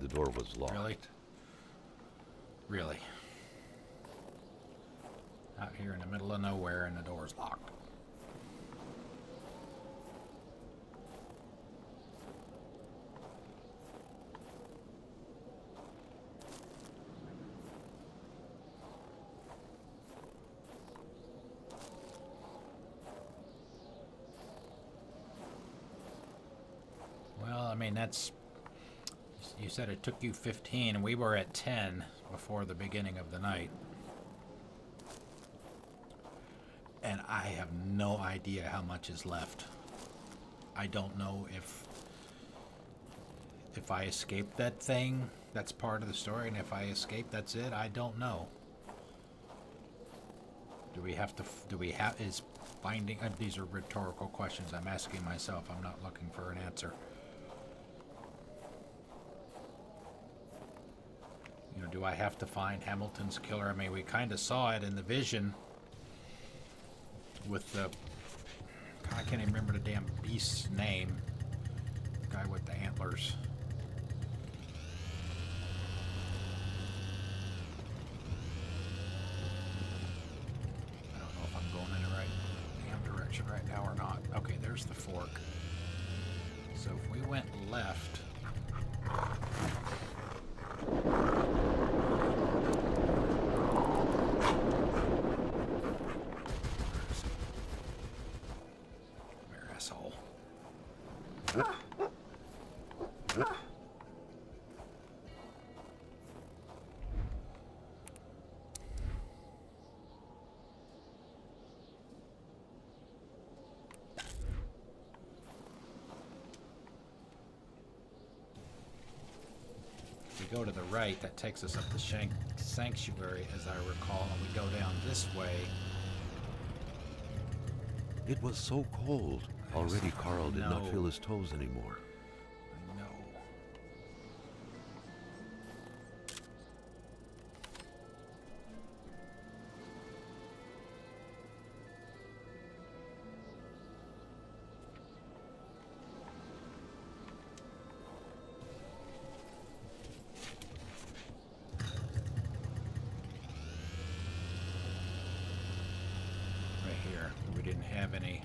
[SPEAKER 2] The door was locked.
[SPEAKER 1] Really? Really? Out here in the middle of nowhere and the door's locked. Well, I mean, that's... You said it took you 15, and we were at 10 before the beginning of the night. And I have no idea how much is left. I don't know if I escape that thing, that's part of the story, and if I escape, that's it. I don't know. Is finding, these are rhetorical questions I'm asking myself. I'm not looking for an answer. You know, do I have to find Hamilton's killer? I mean, we kind of saw it in the vision with the... I can't even remember the damn beast's name. The guy with the antlers. I don't know if I'm going in the right damn direction right now or not. Okay, there's the fork. So if we went left... We go to the right, that takes us up the sanctuary, as I recall, and we go down this way.
[SPEAKER 2] It was so cold. Already Carl did not
[SPEAKER 1] No.
[SPEAKER 2] feel his toes anymore.
[SPEAKER 1] I know. have any.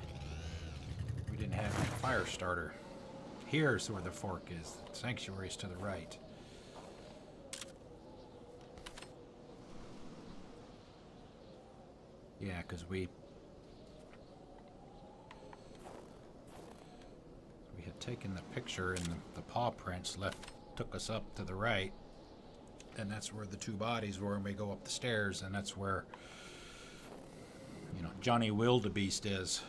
[SPEAKER 1] We didn't have any fire starter. Here's where the fork is. The sanctuary's to the right. Yeah, because we had taken the picture and the paw prints took us up to the right, and that's where the two bodies were, and we go up the stairs, and that's where, you know, Johnny Wildebeest is.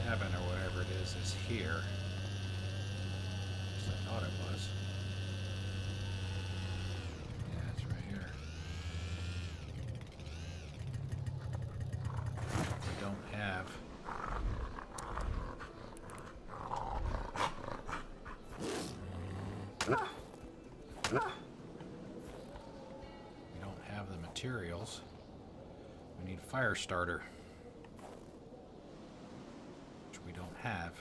[SPEAKER 1] Cabin or whatever it is here. At least I thought it was. Yeah, it's right here. We don't have. We don't have the materials. We need fire starter, which we don't have.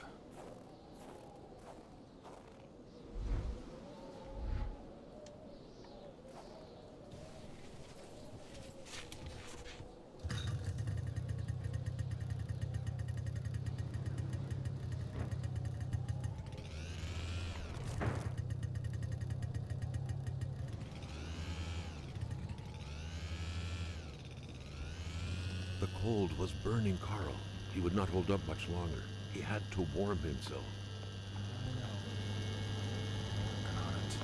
[SPEAKER 2] The cold was burning Carl. He would not hold up much longer. He had to warm himself.
[SPEAKER 1] I know. Working on it.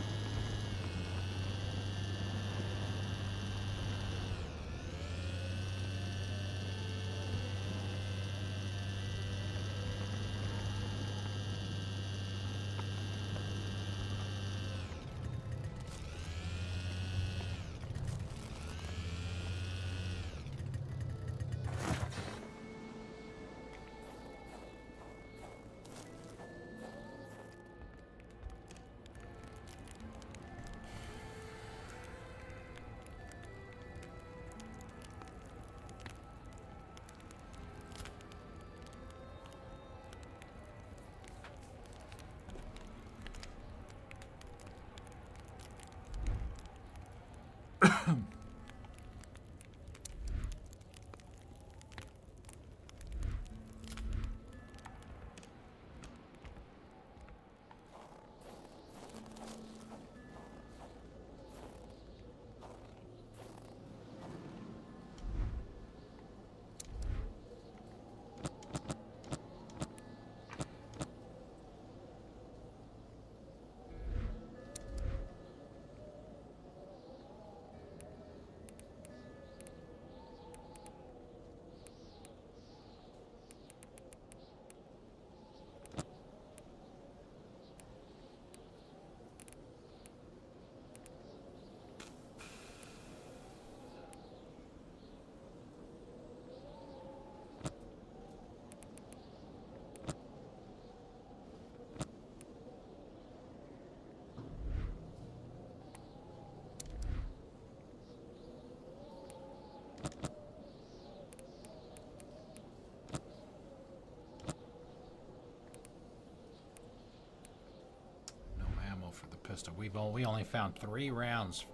[SPEAKER 1] For the pistol, we only found 3 rounds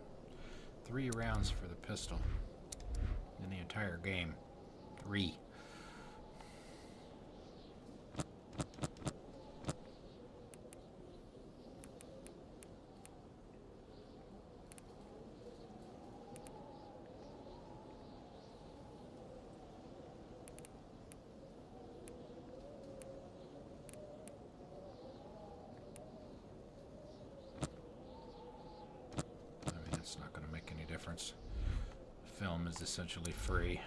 [SPEAKER 1] for the pistol in the entire game. 3. It's not going to make any difference. The film is essentially free.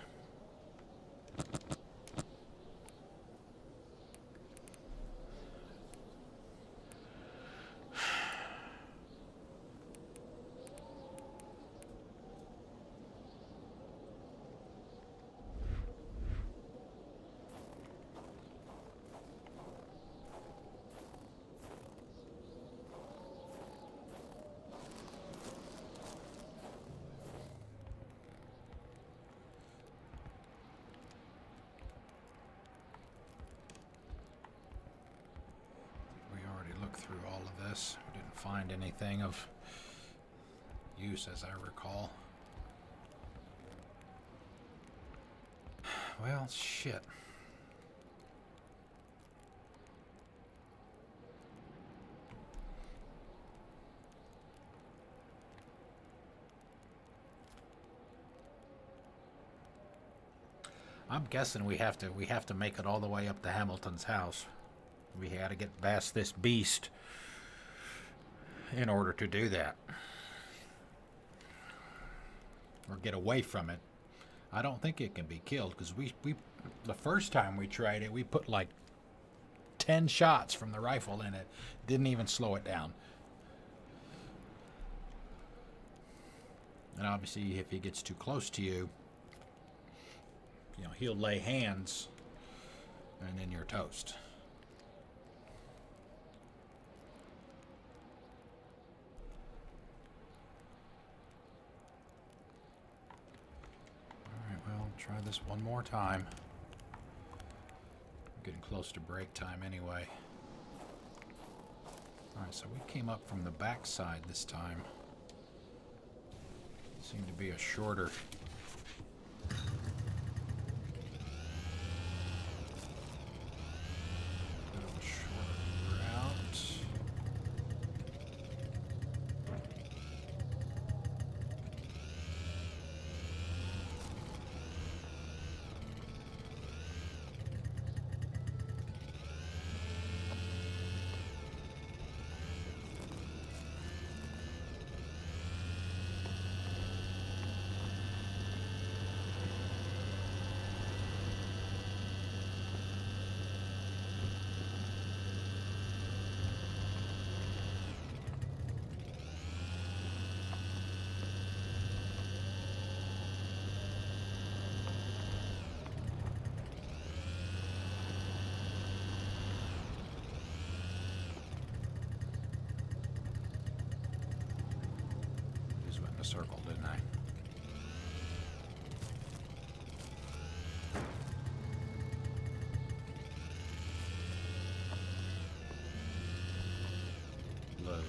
[SPEAKER 1] Through all of this, we didn't find anything of use, as I recall. Well, shit. I'm guessing we have to make it all the way up to Hamilton's house. We had to get past this beast in order to do that. Or get away from it. I don't think it can be killed, because we the first time we tried it, we put like 10 shots from the rifle in it. Didn't even slow it down. And obviously if he gets too close to you, he'll lay hands and then you're toast. Alright, well, try this one more time. I'm getting close to break time anyway. Alright, so we came up from the back side this time. Seemed to be a shorter circle, didn't I? Low.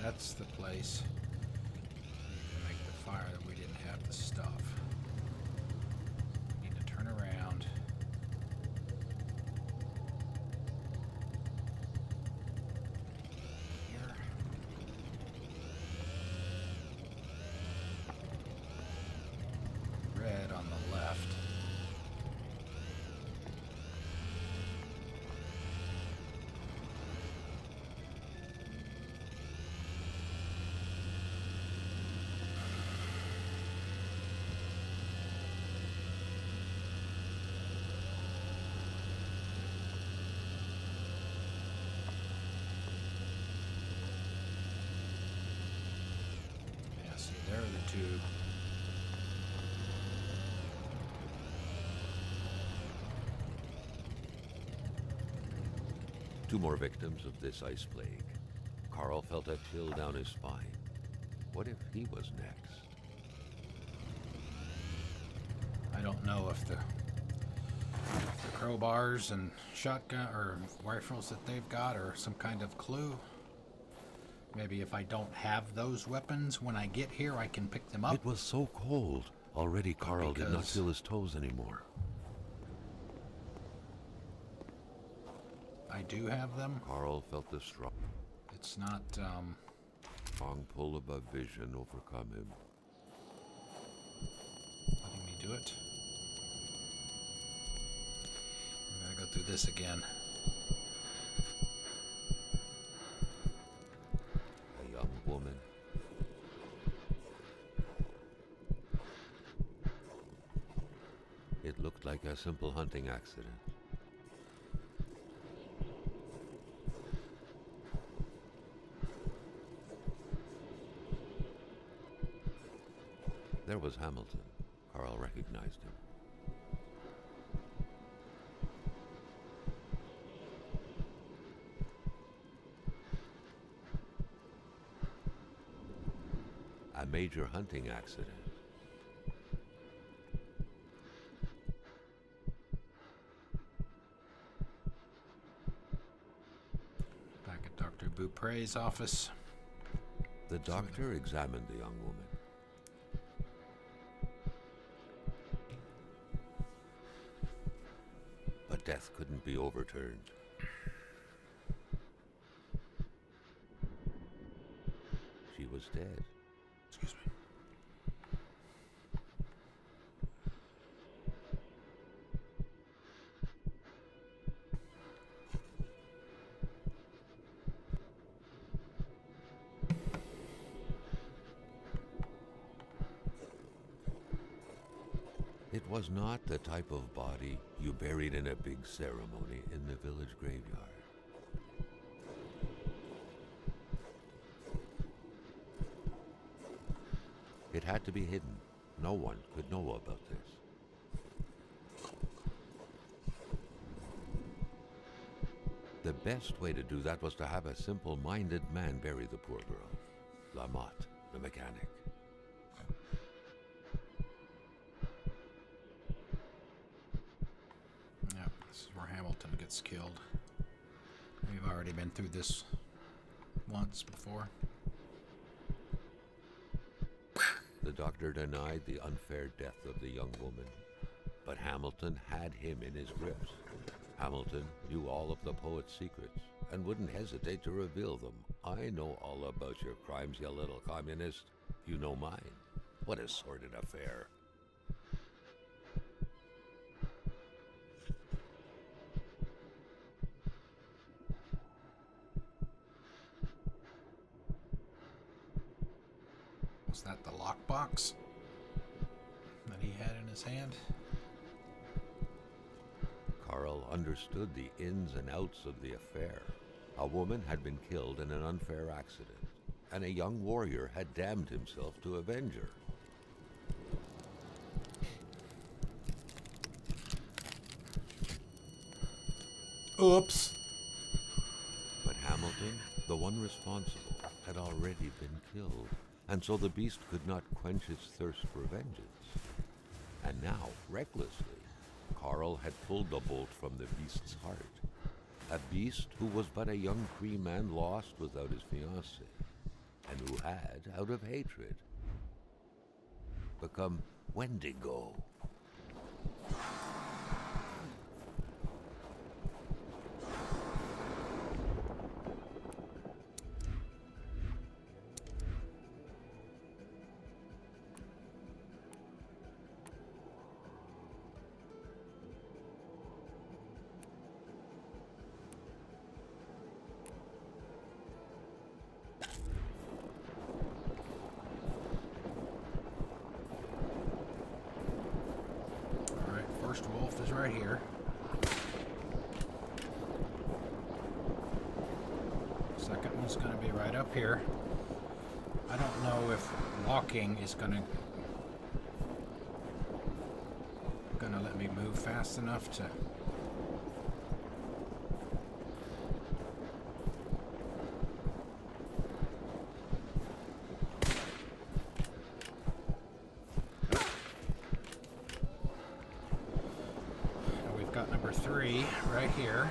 [SPEAKER 1] That's the place. We need to make the fire that we didn't have the stuff. We need to turn around. Here. Red on the left. There are the two.
[SPEAKER 2] Two more victims of this ice plague. Carl felt a chill down his spine. What if he was next?
[SPEAKER 1] I don't know if the crowbars and shotgun or rifles that they've got are some kind of clue. Maybe if I don't have those weapons when I get here, I can pick them up.
[SPEAKER 2] It was so cold. Already Carl did not feel his toes anymore.
[SPEAKER 1] I do have them.
[SPEAKER 2] Carl felt the strong.
[SPEAKER 1] It's not,
[SPEAKER 2] Long pull above vision overcome him.
[SPEAKER 1] letting me do it. I'm gonna go through this again.
[SPEAKER 2] A young woman. It looked like a simple hunting accident. There was Hamilton. Carl recognized him. A major hunting accident.
[SPEAKER 1] Back at Dr. Beaupre's office.
[SPEAKER 2] The doctor examined the young woman. But death couldn't be overturned. She was dead.
[SPEAKER 1] Excuse me.
[SPEAKER 2] It was not the type of body you buried in a big ceremony in the village graveyard. It had to be hidden. No one could know about this. The best way to do that was to have a simple-minded man bury the poor girl. Lamotte, the mechanic.
[SPEAKER 1] Yep, this is where Hamilton gets killed. We've already been through this once before.
[SPEAKER 2] The doctor denied the unfair death of the young woman, but Hamilton had him in his grips. Hamilton knew all of the poet's secrets and wouldn't hesitate to reveal them. I know all about your crimes, you little communist. You know mine. What a sordid affair.
[SPEAKER 1] Was that the lockbox that he had in his hand?
[SPEAKER 2] Carl understood the ins and outs of the affair. A woman had been killed in an unfair accident, and a young warrior had damned himself to avenge her.
[SPEAKER 1] Oops.
[SPEAKER 2] But Hamilton, the one responsible, had already been killed, and so the beast could not quench its thirst for vengeance. And now, recklessly, Carl had pulled the bolt from the beast's heart. A beast who was but a young free man lost without his fiancée, and who had, out of hatred, become Wendigo.
[SPEAKER 1] First wolf is right here. Second one's going to be right up here. I don't know if walking is going to let me move fast enough to. Number 3 right here.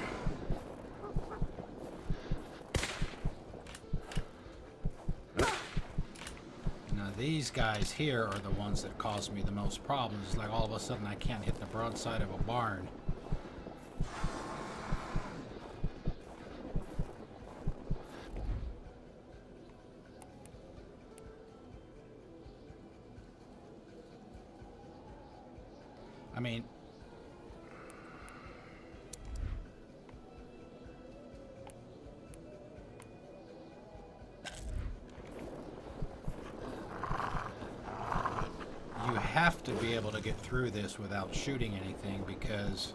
[SPEAKER 1] Now these guys here are the ones that cause me the most problems. It's like all of a sudden I can't hit the broadside of a barn. I mean, you have to be able to get through this without shooting anything because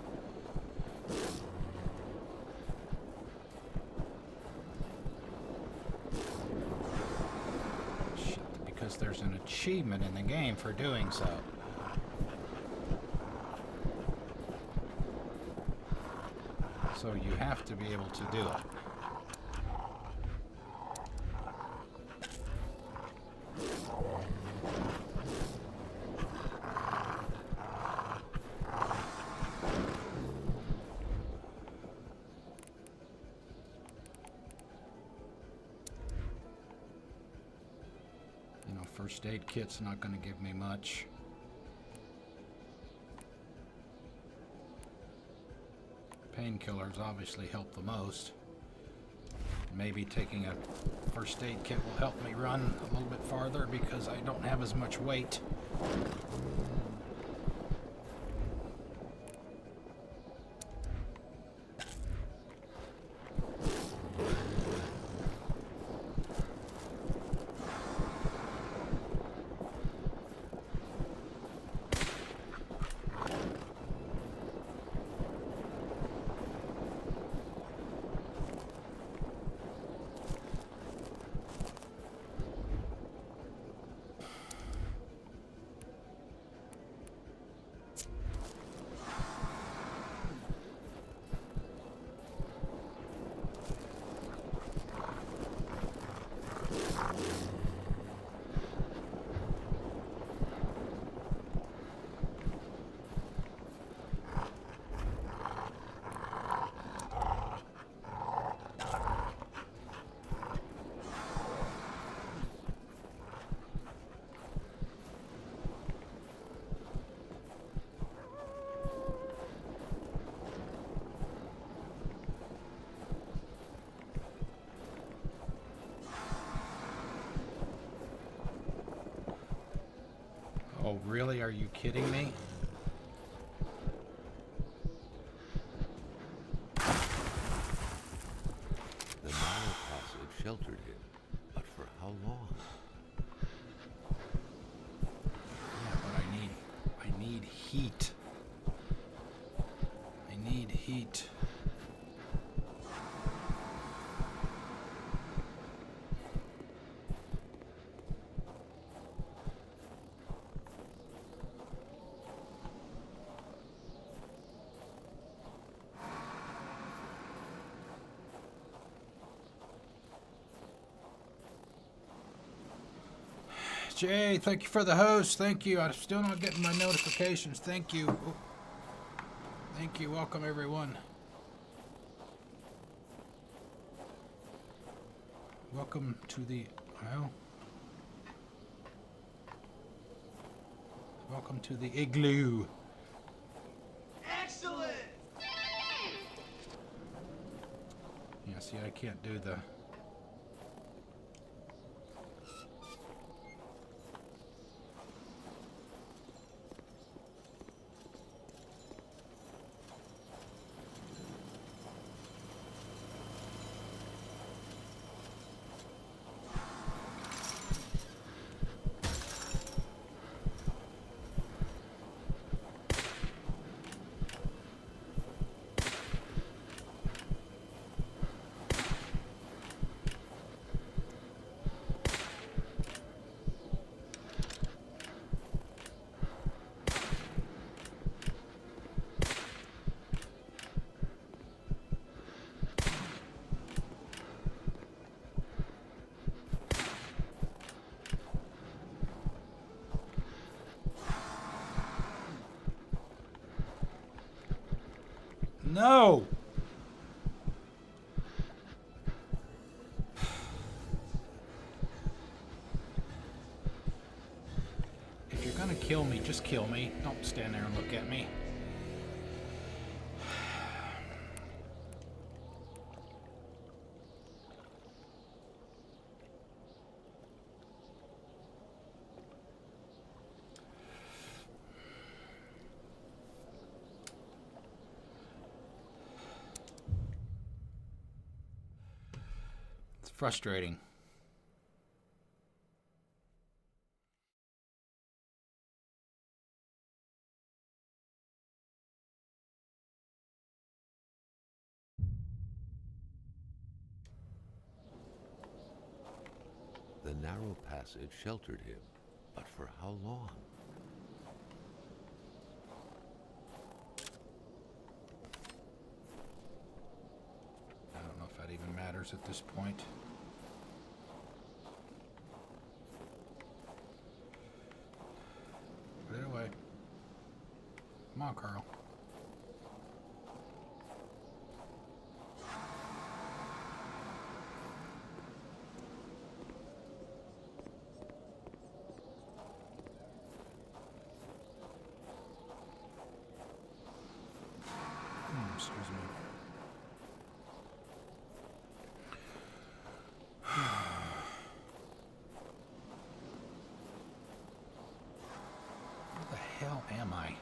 [SPEAKER 1] there's an achievement in the game for doing so. So you have to be able to do it. First aid kit's not going to give me much. Painkillers obviously help the most. Maybe taking a first aid kit will help me run a little bit farther because I don't have as much weight. Oh, really? Are you kidding me?
[SPEAKER 2] The narrow passage sheltered him, but for how long?
[SPEAKER 1] Yeah, but I need heat. I need heat. Jay, thank you for the host. Thank you. I'm still not getting my notifications. Thank you. Oh. Thank you. Welcome, everyone. Welcome to the... Well, welcome to the igloo.
[SPEAKER 3] Excellent!
[SPEAKER 1] Yeah, see, I can't do the... No! If you're gonna kill me, just kill me. Don't stand there and look at me. frustrating.
[SPEAKER 2] The narrow passage sheltered him, but for how long?
[SPEAKER 1] I don't know if that even matters at this point. Put it away. Come on, Carl. Excuse me. Where the hell am I?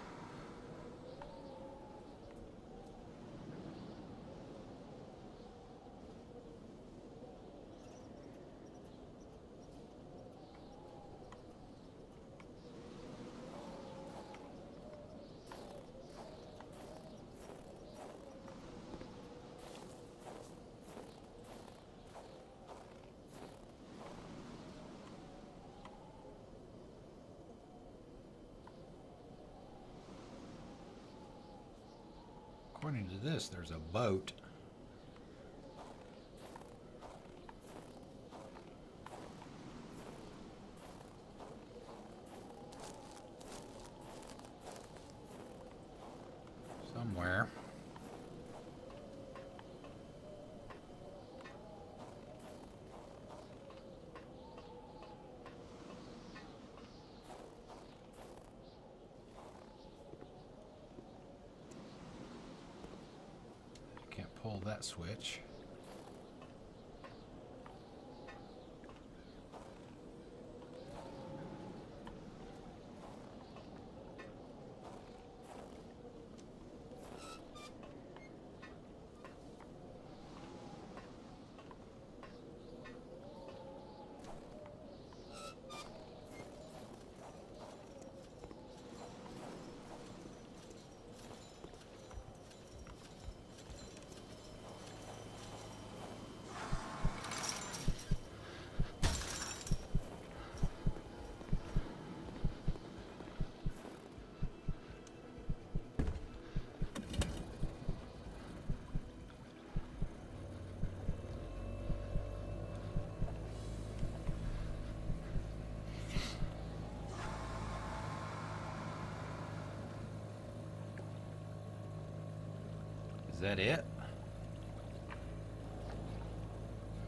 [SPEAKER 1] According to this, there's a boat. Somewhere. Pull that switch. Is that it?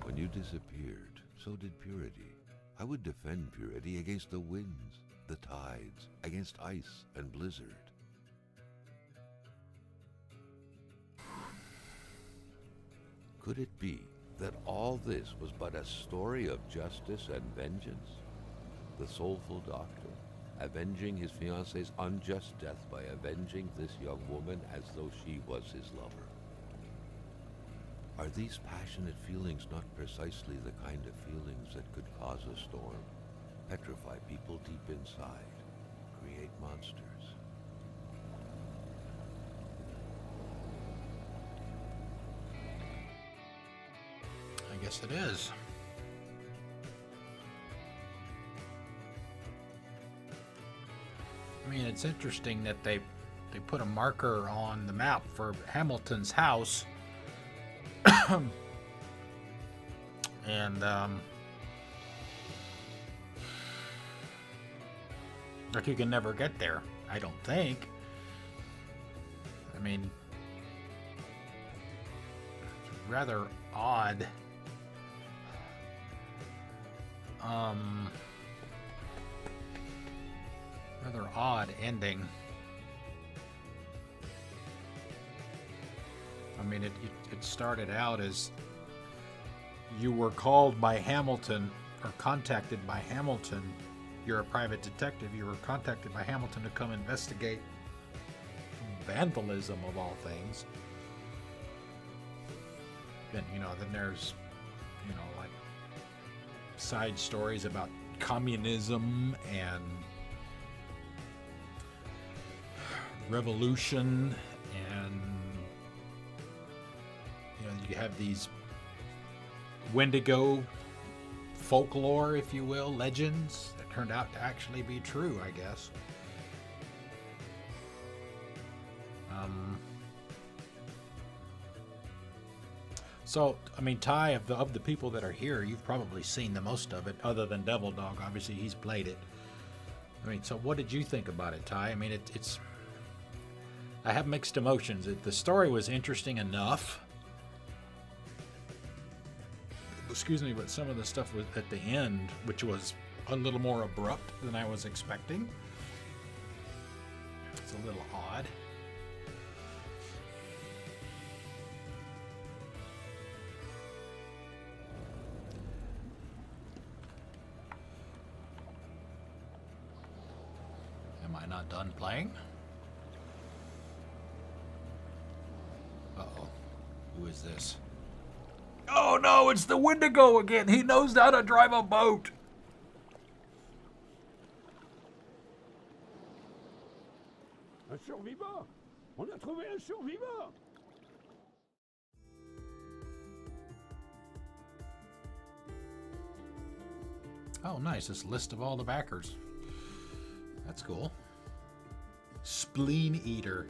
[SPEAKER 2] When you disappeared, so did purity. I would defend purity against the winds, the tides, against ice and blizzard. Could it be that all this was but a story of justice and vengeance? The soulful doctor, avenging his fiancée's unjust death by avenging this young woman as though she was his lover. Are these passionate feelings not precisely the kind of feelings that could cause a storm, petrify people deep inside, create monsters?
[SPEAKER 1] I guess it is. I mean, it's interesting that they put a marker on the map for Hamilton's house. And like you can never get there, I don't think. I mean, it's rather odd. Rather odd ending. I mean, it started out as you were called by Hamilton or contacted by Hamilton. You're a private detective. You were contacted by Hamilton to come investigate vandalism of all things. Then, then there's, like side stories about communism and revolution, and you have these Wendigo folklore, if you will, legends that turned out to actually be true, I guess. So, I mean, Ty, of the people that are here, you've probably seen the most of it, other than Devil Dog. Obviously, he's played it. I mean, so what did you think about it, Ty? I mean, it's... I have mixed emotions. The story was interesting enough. Excuse me, but some of the stuff was at the end, which was a little more abrupt than I was expecting. It's a little odd. Am I not done playing? Uh-oh. Who is this? Oh no, it's the Wendigo again. He knows how to drive a boat.
[SPEAKER 3] Un survivant! On a trouvé un survivant!
[SPEAKER 1] Oh, nice. This list of all the backers. That's cool. Spleen Eater.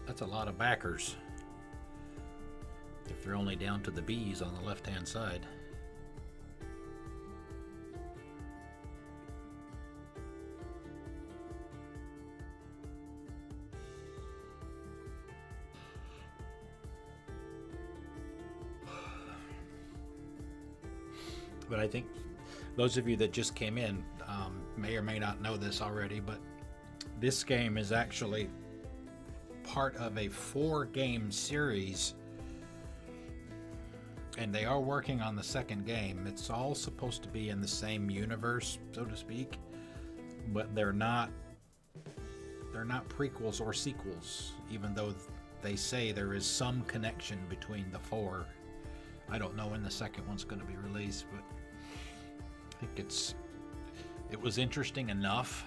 [SPEAKER 1] That's a lot of backers. If they're only down to the B's on the left-hand side. But I think those of you that just came in may or may not know this already, but this game is actually part of a 4-game series, and they are working on the second game. It's all supposed to be in the same universe, so to speak, but they're not prequels or sequels, even though they say there is some connection between the 4. I don't know when the second one's going to be released, but I think it was interesting enough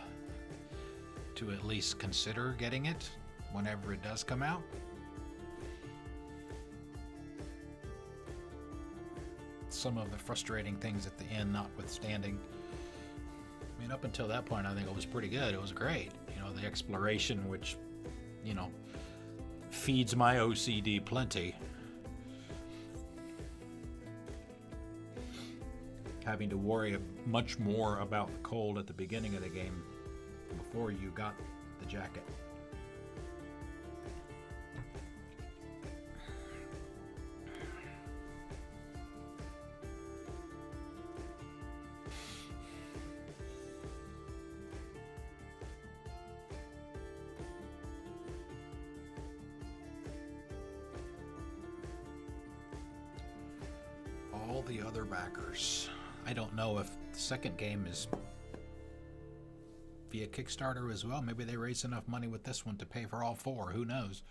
[SPEAKER 1] to at least consider getting it whenever it does come out. Some of the frustrating things at the end notwithstanding. I mean, up until that point, I think it was pretty good. It was great. You know, the exploration, which, you know, feeds my OCD plenty. Having to worry much more about the cold at the beginning of the game before you got the jacket. All the other backers. I don't know if the second game is via Kickstarter as well. Maybe they raised enough money with this one to pay for all 4. Who knows?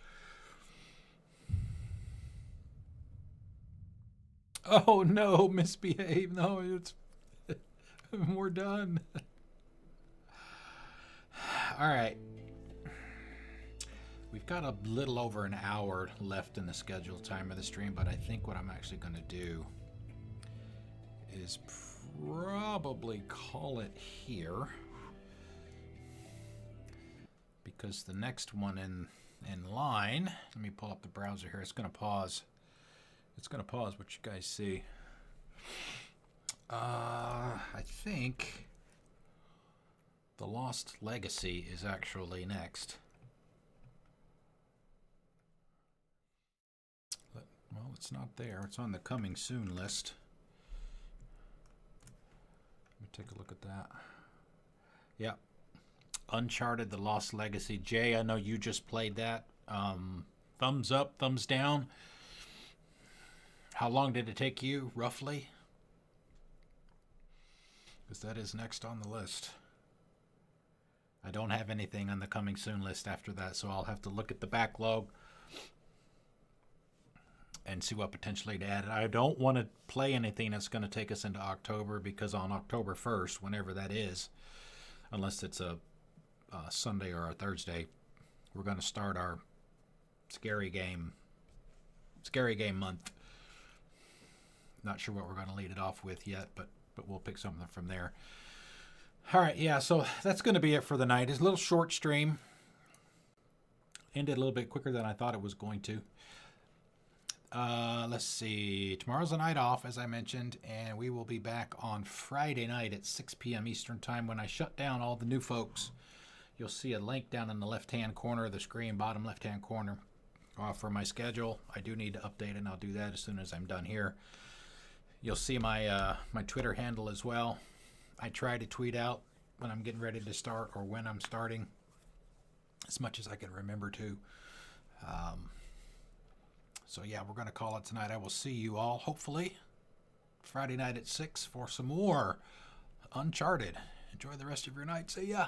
[SPEAKER 1] Oh no, misbehave. No, it's we're done. All right. We've got a little over an hour left in the scheduled time of the stream, but I think what I'm actually going to do is probably call it here, because the next one in line, let me pull up the browser here. It's going to pause. It's going to pause what you guys see. I think The Lost Legacy is actually next. Well, it's not there. It's on the coming soon list. Let me take a look at that. Yeah. Uncharted, The Lost Legacy. Jay, I know you just played that. Thumbs up, thumbs down. How long did it take you, roughly? because that is next on the list. I don't have anything on the coming soon list after that, so I'll have to look at the backlog and see what potentially to add. I don't want to play anything that's going to take us into October, because on October 1st, whenever that is, unless it's a Sunday or a Thursday, we're going to start our scary game month. Not sure what we're going to lead it off with yet, but we'll pick something from there. All right, yeah, so that's going to be it for the night. It's a little short stream. Ended a little bit quicker than I thought it was going to. Let's see. Tomorrow's a night off, as I mentioned, and we will be back on Friday night at 6 p.m. Eastern Time when I shut down all the new folks. You'll see a link down in the left-hand corner of the screen, bottom left-hand corner, for my schedule. I do need to update it, and I'll do that as soon as I'm done here. You'll see my my Twitter handle as well. I try to tweet out when I'm getting ready to start or when I'm starting, as much as I can remember to. So yeah, we're going to call it tonight. I will see you all, hopefully, Friday night at 6 for some more Uncharted. Enjoy the rest of your night. See ya.